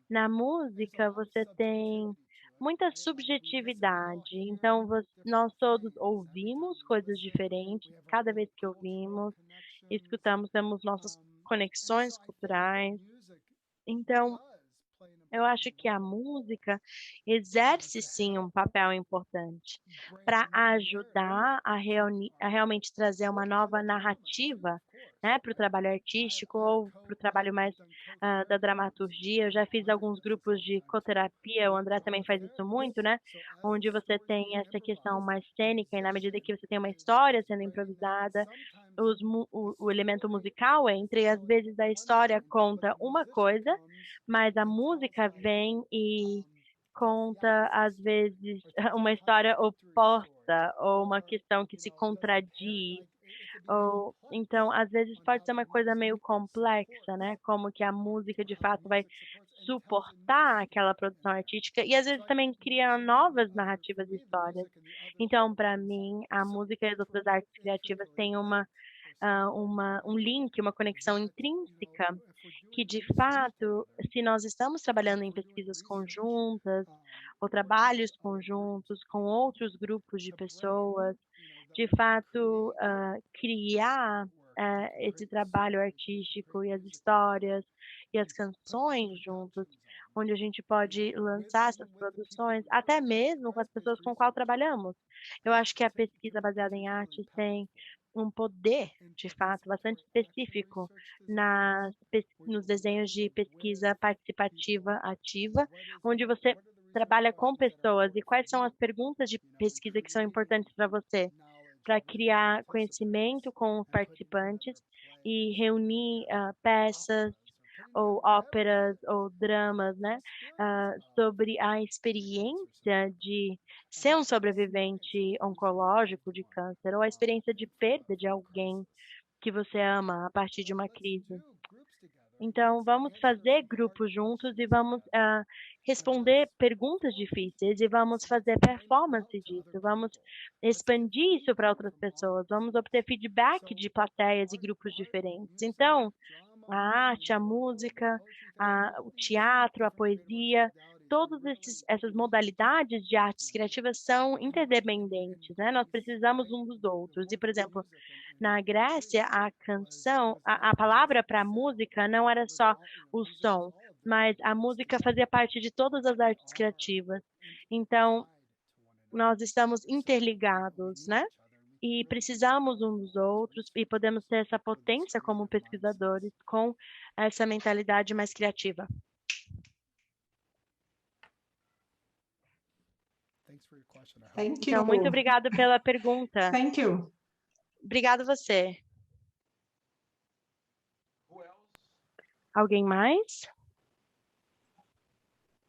Na música você tem muita subjetividade, então nós todos ouvimos coisas diferentes, cada vez que ouvimos, escutamos, temos nossas conexões culturais. Então, eu acho que a música exerce sim um papel importante para ajudar a realmente trazer uma nova narrativa, né, para o trabalho artístico ou para o trabalho mais da dramaturgia. Eu já fiz alguns grupos de coterapia, o André também faz isso muito, né, onde você tem essa questão mais cênica e na medida que você tem uma história sendo improvisada, o elemento musical entra e às vezes a história conta uma coisa, mas a música vem e conta, às vezes, uma história oposta ou uma questão que se contradiz. Ou então, às vezes pode ser uma coisa meio complexa, né? Como que a música de fato vai suportar aquela produção artística e às vezes também cria novas narrativas e histórias. Então, para mim, a música e as outras artes criativas têm um link, uma conexão intrínseca, que de fato, se nós estamos trabalhando em pesquisas conjuntas, ou trabalhos conjuntos com outros grupos de pessoas, de fato, criar esse trabalho artístico e as histórias e as canções juntos, onde a gente pode lançar essas produções, até mesmo com as pessoas com qual trabalhamos. Eu acho que a pesquisa baseada em artes tem um poder, de fato, bastante específico nos desenhos de pesquisa participativa ativa, onde você trabalha com pessoas e quais são as perguntas de pesquisa que são importantes para você, para criar conhecimento com os participantes e reunir peças ou óperas ou dramas, né, sobre a experiência de ser um sobrevivente oncológico de câncer ou a experiência de perda de alguém que você ama a partir de uma crise. Então, vamos fazer grupos juntos e vamos responder perguntas difíceis e vamos fazer performance disso, vamos expandir isso para outras pessoas, vamos obter feedback de plateias e grupos diferentes. Então, a arte, a música, o teatro, a poesia, todas essas modalidades de artes criativas são interdependentes, né? Nós precisamos um dos outros. E, por exemplo, na Grécia, a canção, a palavra para música não era só o som, mas a música fazia parte de todas as artes criativas. Então, nós estamos interligados, né? E precisamos uns dos outros e podemos ter essa potência como pesquisadores com essa mentalidade mais criativa. Thank you. Então, muito obrigado pela pergunta. Thank you. Obrigado você. Alguém mais?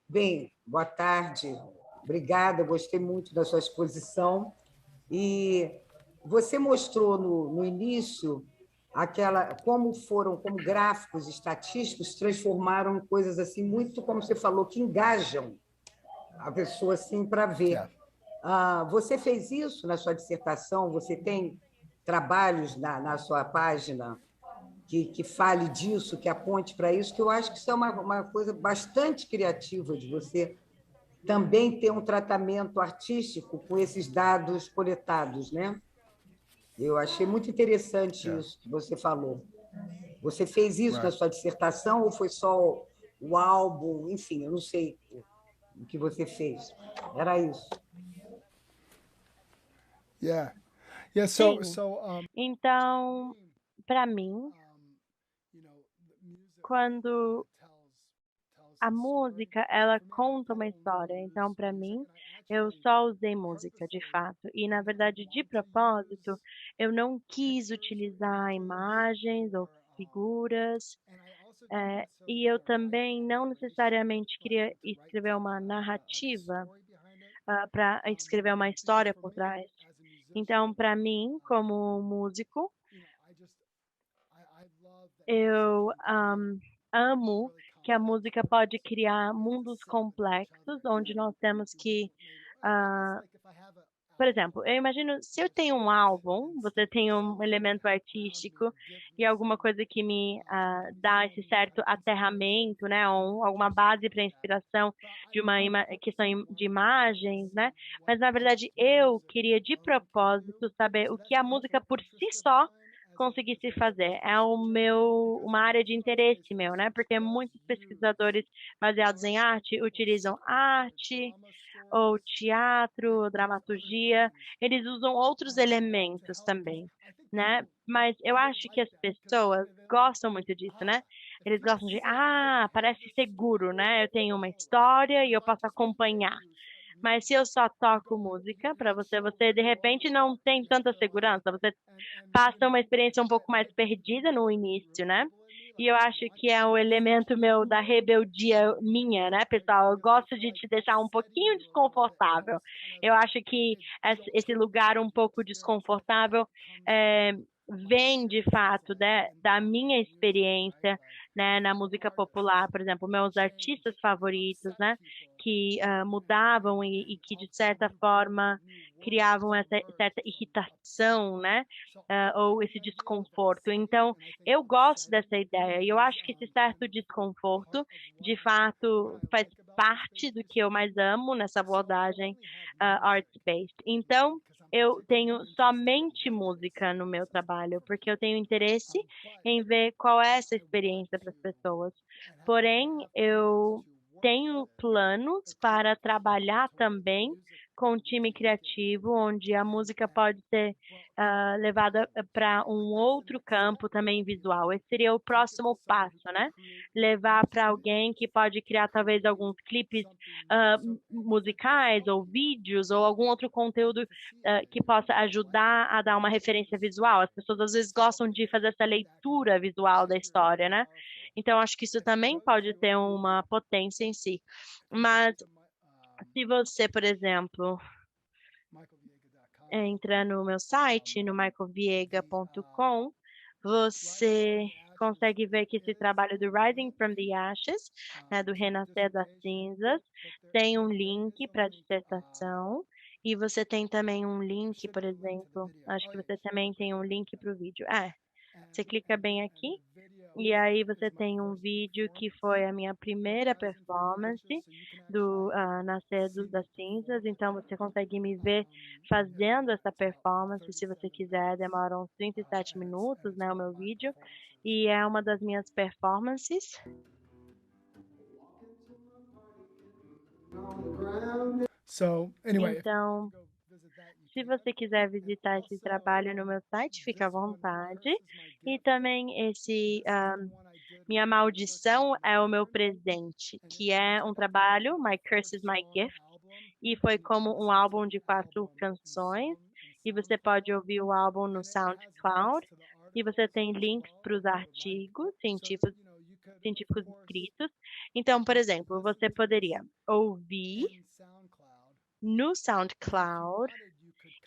Bem, boa tarde. Obrigada, gostei muito da sua exposição. E você mostrou no início como gráficos estatísticos transformaram em coisas assim muito, como você falou, que engajam a pessoa assim para ver. Você fez isso na sua dissertação? Você tem trabalhos na sua página que fale disso, que aponte para isso, que eu acho que isso é uma coisa bastante criativa de você também ter um tratamento artístico com esses dados coletados, né? Eu achei muito interessante isso que você falou. Você fez isso na sua dissertação ou foi só o álbum? Enfim, eu não sei o que você fez. Era isso. Então, para mim, quando a música, ela conta uma história. Então, para mim, eu só usei música, de fato. E, na verdade, de propósito, eu não quis utilizar imagens ou figuras. E eu também não necessariamente queria escrever uma narrativa para escrever uma história por trás. Então, para mim, como músico, eu amo que a música pode criar mundos complexos, onde nós temos que, por exemplo, eu imagino, se eu tenho um álbum, você tem um elemento artístico e alguma coisa que me dá esse certo aterramento, né, ou alguma base para inspiração de uma questão de imagens, né, mas na verdade eu queria de propósito saber o que a música por si só conseguisse fazer. É uma área de interesse meu, né? Porque muitos pesquisadores baseados em arte utilizam arte, ou teatro, ou dramaturgia. Eles usam outros elementos também, né? Mas eu acho que as pessoas gostam muito disso, né? Eles gostam de, parece seguro, né? Eu tenho uma história e eu posso acompanhar. Mas se eu só toco música para você de repente não tem tanta segurança, você passa uma experiência um pouco mais perdida no início, né? E eu acho que é o elemento meu da rebeldia minha, né, pessoal? Eu gosto de te deixar um pouquinho desconfortável. Eu acho que esse lugar um pouco desconfortável vem de fato, né, da minha experiência, né, na música popular, por exemplo, meus artistas favoritos, né, que mudavam e que de certa forma criavam essa certa irritação, né, ou esse desconforto. Então, eu gosto dessa ideia e eu acho que esse certo desconforto, de fato, faz parte do que eu mais amo nessa abordagem art-based. Então, eu tenho somente música no meu trabalho, porque eu tenho interesse em ver qual é essa experiência para as pessoas. Porém, eu tenho planos para trabalhar também com um time criativo, onde a música pode ser levada para um outro campo também visual. Esse seria o próximo passo, né? Levar para alguém que pode criar talvez alguns clipes musicais ou vídeos ou algum outro conteúdo que possa ajudar a dar uma referência visual. As pessoas às vezes gostam de fazer essa leitura visual da história, né? Então, acho que isso também pode ter uma potência em si. Mas se você, por exemplo, entrar no meu site, no michaelviega.com, você consegue ver que esse trabalho do Rising from the Ashes, né, do Renascer das Cinzas, tem um link para a dissertação. E você tem também um link, por exemplo, acho que você também tem um link para o vídeo. Você clica bem aqui e aí você tem um vídeo que foi a minha primeira performance do Nascer das Cinzas. Então você consegue me ver fazendo essa performance, se você quiser, demora uns 37 minutos, né, o meu vídeo. E é uma das minhas performances. Então, se você quiser visitar esse trabalho no meu site, fica à vontade. E também esse Minha Maldição é o Meu Presente, que é um trabalho, My Curse is My Gift, e foi como um álbum de 4 canções. E você pode ouvir o álbum no SoundCloud. E você tem links para os artigos científicos escritos. Então, por exemplo, você poderia ouvir no SoundCloud.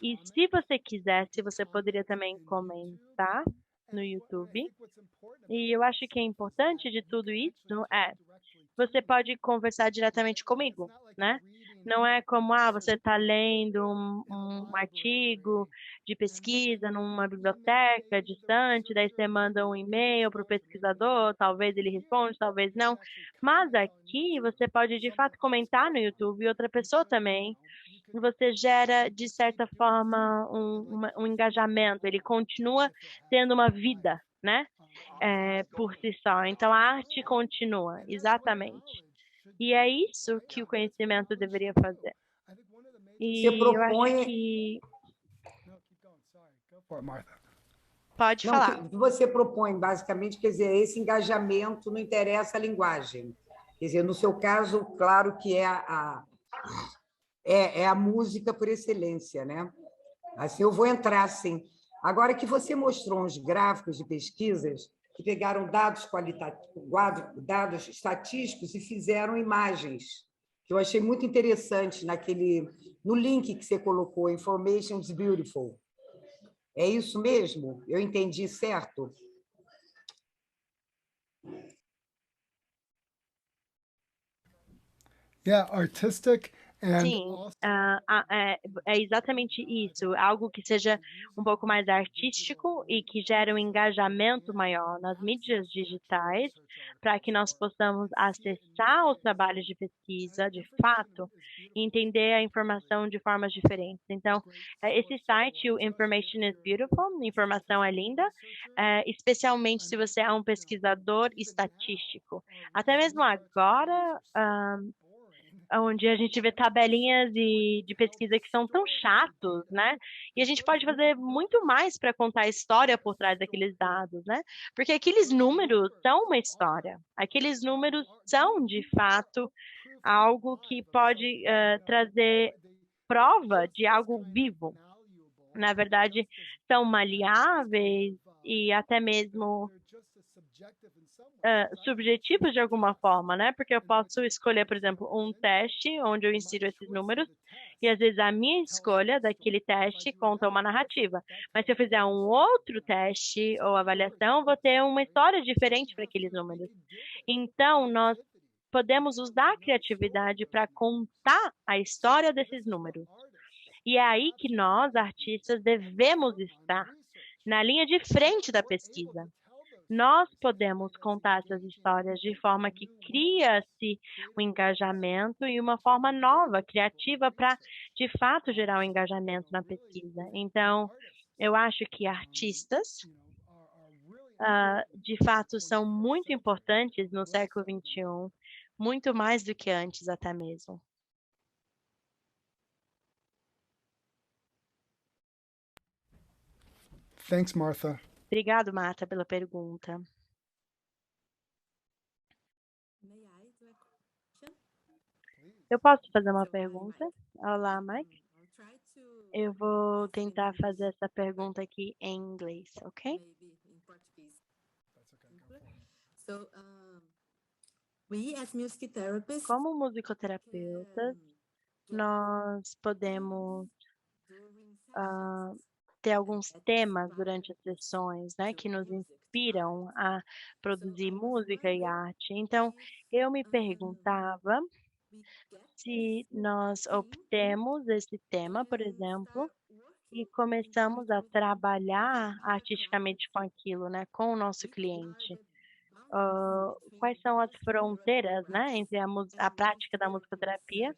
E se você quisesse, você poderia também comentar no YouTube. E eu acho que é importante de tudo isso você pode conversar diretamente comigo, né? Não é como, você está lendo um artigo de pesquisa numa biblioteca distante, daí você manda um e-mail para o pesquisador, talvez ele responda, talvez não. Mas aqui você pode, de fato, comentar no YouTube e outra pessoa também. Você gera, de certa forma, um engajamento. Ele continua tendo uma vida, né? Por si só. Então, a arte continua, exatamente. E é isso que o conhecimento deveria fazer. E eu acho que... Pode falar. Você propõe, basicamente, quer dizer, esse engajamento não interessa a linguagem. Quer dizer, no seu caso, claro que é a música por excelência, né? Assim, eu vou entrar, assim. Agora que você mostrou uns gráficos de pesquisas que pegaram dados dados estatísticos e fizeram imagens, que eu achei muito interessante no link que você colocou, Information is Beautiful. É isso mesmo? Eu entendi certo? Yeah, artistic. Sim, é exatamente isso, algo que seja um pouco mais artístico e que gere um engajamento maior nas mídias digitais, para que nós possamos acessar os trabalhos de pesquisa, de fato, e entender a informação de formas diferentes. Então, esse site, o Information is Beautiful, informação é linda, especialmente se você é um pesquisador estatístico. Até mesmo agora, onde a gente vê tabelinhas de pesquisa que são tão chatos, né? E a gente pode fazer muito mais para contar a história por trás daqueles dados, né? Porque aqueles números são uma história. Aqueles números são, de fato, algo que pode trazer prova de algo vivo. Na verdade, são maleáveis e até mesmo subjetivos de alguma forma, né? Porque eu posso escolher, por exemplo, um teste onde eu insiro esses números e às vezes a minha escolha daquele teste conta uma narrativa. Mas se eu fizer um outro teste ou avaliação, vou ter uma história diferente para aqueles números. Então, nós podemos usar a criatividade para contar a história desses números. E é aí que nós, artistas, devemos estar na linha de frente da pesquisa. Nós podemos contar essas histórias de forma que cria-se um engajamento e uma forma nova, criativa, para, de fato, gerar um engajamento na pesquisa. Então, eu acho que artistas, de fato, são muito importantes no século XXI, muito mais do que antes até mesmo. Thanks, Martha. Obrigado, Marta, pela pergunta. Eu posso fazer uma pergunta? Olá, Mike. Eu vou tentar fazer essa pergunta aqui em inglês, ok? Como musicoterapeutas, nós podemos ter alguns temas durante as sessões, né, que nos inspiram a produzir música e arte. Então, eu me perguntava se nós obtemos esse tema, por exemplo, e começamos a trabalhar artisticamente com aquilo, né, com o nosso cliente. Quais são as fronteiras, né, entre a prática da musicoterapia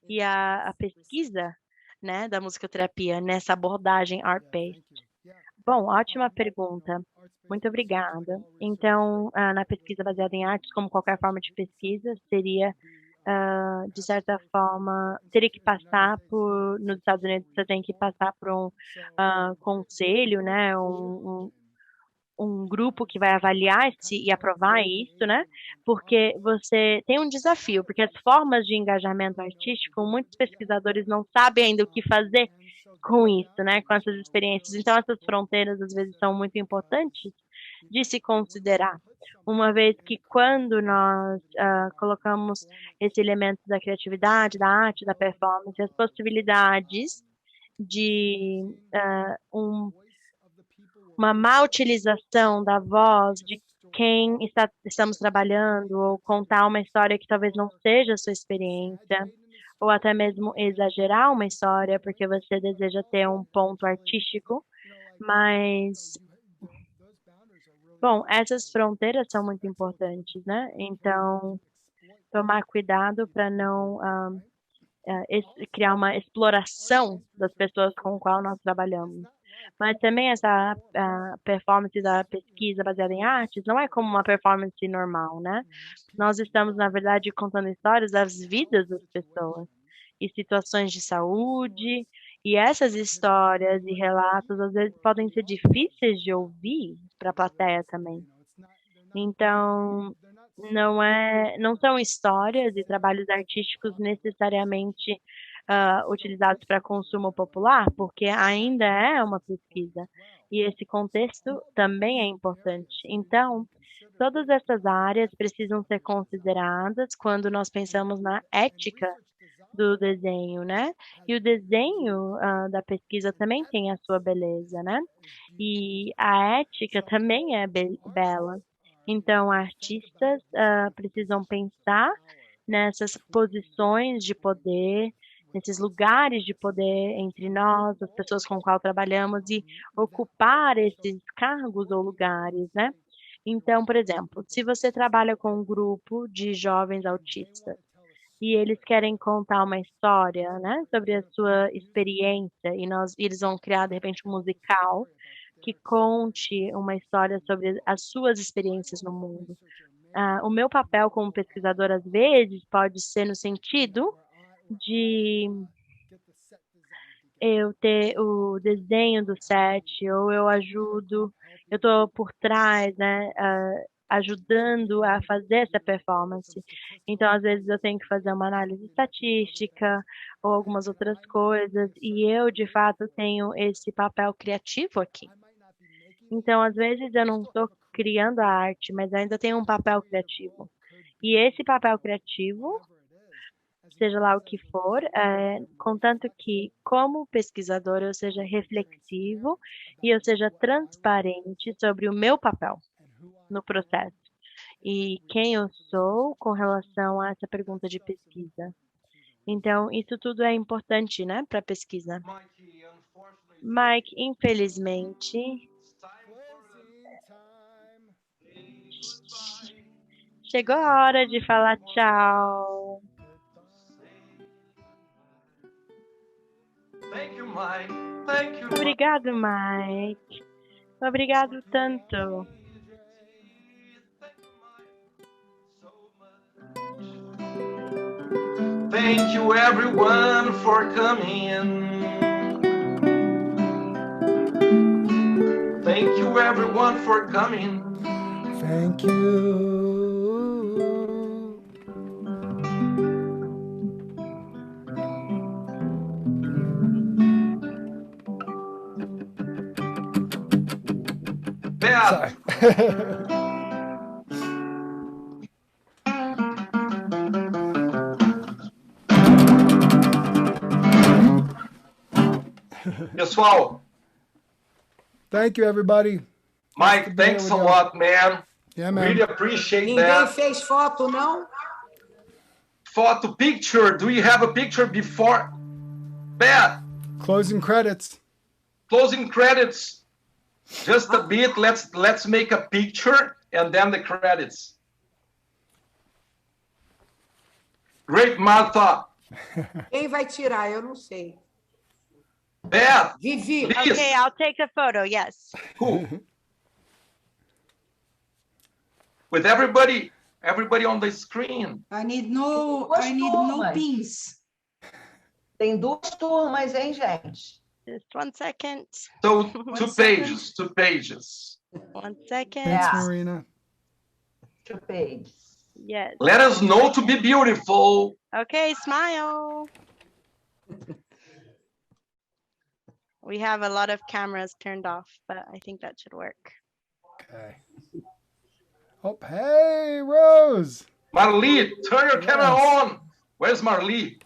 e a pesquisa, né, da musicoterapia nessa abordagem art-based? Bom, ótima pergunta. Muito obrigada. Então, na pesquisa baseada em artes, como qualquer forma de pesquisa, seria, de certa forma, teria que passar por, nos Estados Unidos, você tem que passar por um conselho, né, um grupo que vai avaliar e aprovar isso, né? Porque você tem um desafio, porque as formas de engajamento artístico, muitos pesquisadores não sabem ainda o que fazer com isso, né? Com essas experiências. Então, essas fronteiras, às vezes, são muito importantes de se considerar. Uma vez que quando nós colocamos esse elemento da criatividade, da arte, da performance, as possibilidades de uma má utilização da voz de quem estamos trabalhando, ou contar uma história que talvez não seja a sua experiência, ou até mesmo exagerar uma história porque você deseja ter um ponto artístico, mas, bom, essas fronteiras são muito importantes, né? Então, tomar cuidado para não criar uma exploração das pessoas com as quais nós trabalhamos. Mas também essa performance da pesquisa baseada em artes não é como uma performance normal, né? Nós estamos, na verdade, contando histórias das vidas das pessoas e situações de saúde, e essas histórias e relatos, às vezes, podem ser difíceis de ouvir para a plateia também. Então, não são histórias e trabalhos artísticos necessariamente utilizados para consumo popular, porque ainda é uma pesquisa. E esse contexto também é importante. Então, todas essas áreas precisam ser consideradas quando nós pensamos na ética do desenho, né? E o desenho da pesquisa também tem a sua beleza, né? E a ética também é bela. Então, artistas precisam pensar nessas posições de poder, nesses lugares de poder entre nós, as pessoas com qual trabalhamos, e ocupar esses cargos ou lugares, né? Então, por exemplo, se você trabalha com um grupo de jovens autistas e eles querem contar uma história, né, sobre a sua experiência, e eles vão criar, de repente, um musical que conte uma história sobre as suas experiências no mundo. O meu papel como pesquisador, às vezes, pode ser no sentido de eu ter o desenho do set, ou eu estou por trás, né, ajudando a fazer essa performance. Então, às vezes, eu tenho que fazer uma análise estatística ou algumas outras coisas, e eu, de fato, tenho esse papel criativo aqui. Então, às vezes, eu não estou criando a arte, mas ainda tenho um papel criativo. E esse papel criativo, seja lá o que for, contanto que, como pesquisador, eu seja reflexivo e eu seja transparente sobre o meu papel no processo e quem eu sou com relação a essa pergunta de pesquisa. Então, isso tudo é importante, né, para pesquisa. Mike, infelizmente, chegou a hora de falar tchau. Thank you, Mike. Thank you. Obrigado, Mike. Obrigado tanto. Thank you, everyone, for coming. Thank you, everyone, for coming. Thank you. Bad. Pessoal, Thank you, everybody. Mike, thanks a lot, man. Yeah, man. Really appreciate Ninguém that. fez foto, não? Photo picture. Do you have a picture before? Bad. Closing credits. Closing credits. Just a bit. Let's make a picture and then the credits. Great, Martha. Quem vai tirar? Eu não sei. Bad. Vivi, Please. Okay, I'll take a photo. Yes. Cool. With everybody on the screen. I need no turmas. pins. Tem 2 turmas, hein, gente? Just 1 second. So One two second. pages, 2 pages. 1 second. Thanks, Yeah. Marina. 2 pages. Yes. Let us know to be beautiful. Okay, smile. We have a lot of cameras turned off, but I think that should work. Okay. Oh, hey, Rose. Marli, turn your camera Yes. on. Where's Marli?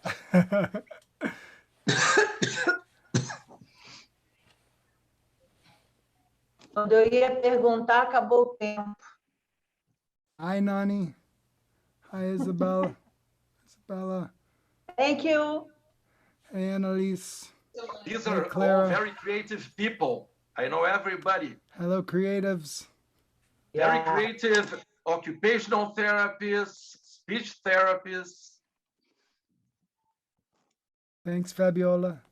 Quando eu ia perguntar, acabou o tempo. Hi, Nani. Hi, Isabella. Isabella. Thank you. Hey, Annalise. These Hey, are all Clara. very creative people. I know everybody. Hello, creatives. Very Yeah. creative occupational therapists, speech therapists. Thanks, Fabiola.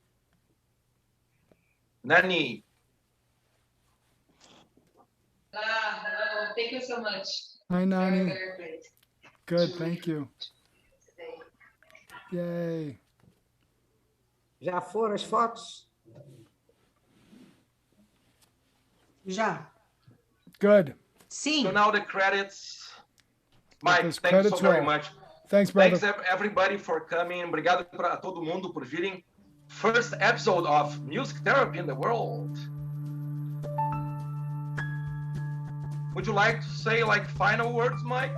Nani, Hello. Thank you so much. Hi, Nani. Very great. Good, thank you. Yay. já foram as fotos? Já. Good. Sim. so now the credits. Mike, those thanks so credits very roll. much. Thanks, brother. Thanks everybody for coming. Obrigado para todo mundo por virem. First episode of Music Therapy in the World. Would you like to say like final words, Mike?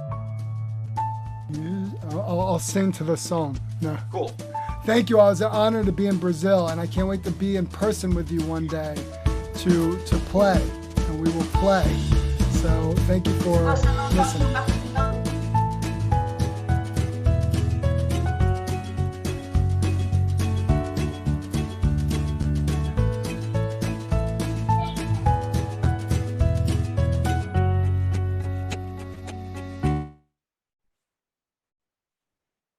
I'll sing to the song. No. Cool. Thank you. I was honored to be in Brazil, and I can't wait to be in person with you one day to play, and we will play. So thank you for listening.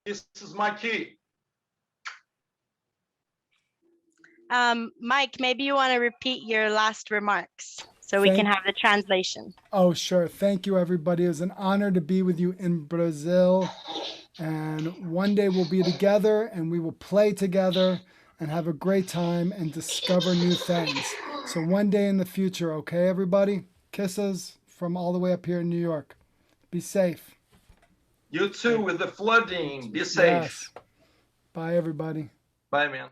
This is my key. Mike, maybe you want to repeat your last remarks so we can have the translation. Oh, sure. Thank you, everybody. It was an honor to be with you in Brazil. And one day we'll be together and we will play together and have a great time and discover new things. So one day in the future, okay, everybody? Kisses from all the way up here in New York. Be safe. You too with the flooding. Be safe. Yes. Bye, everybody. Bye, man.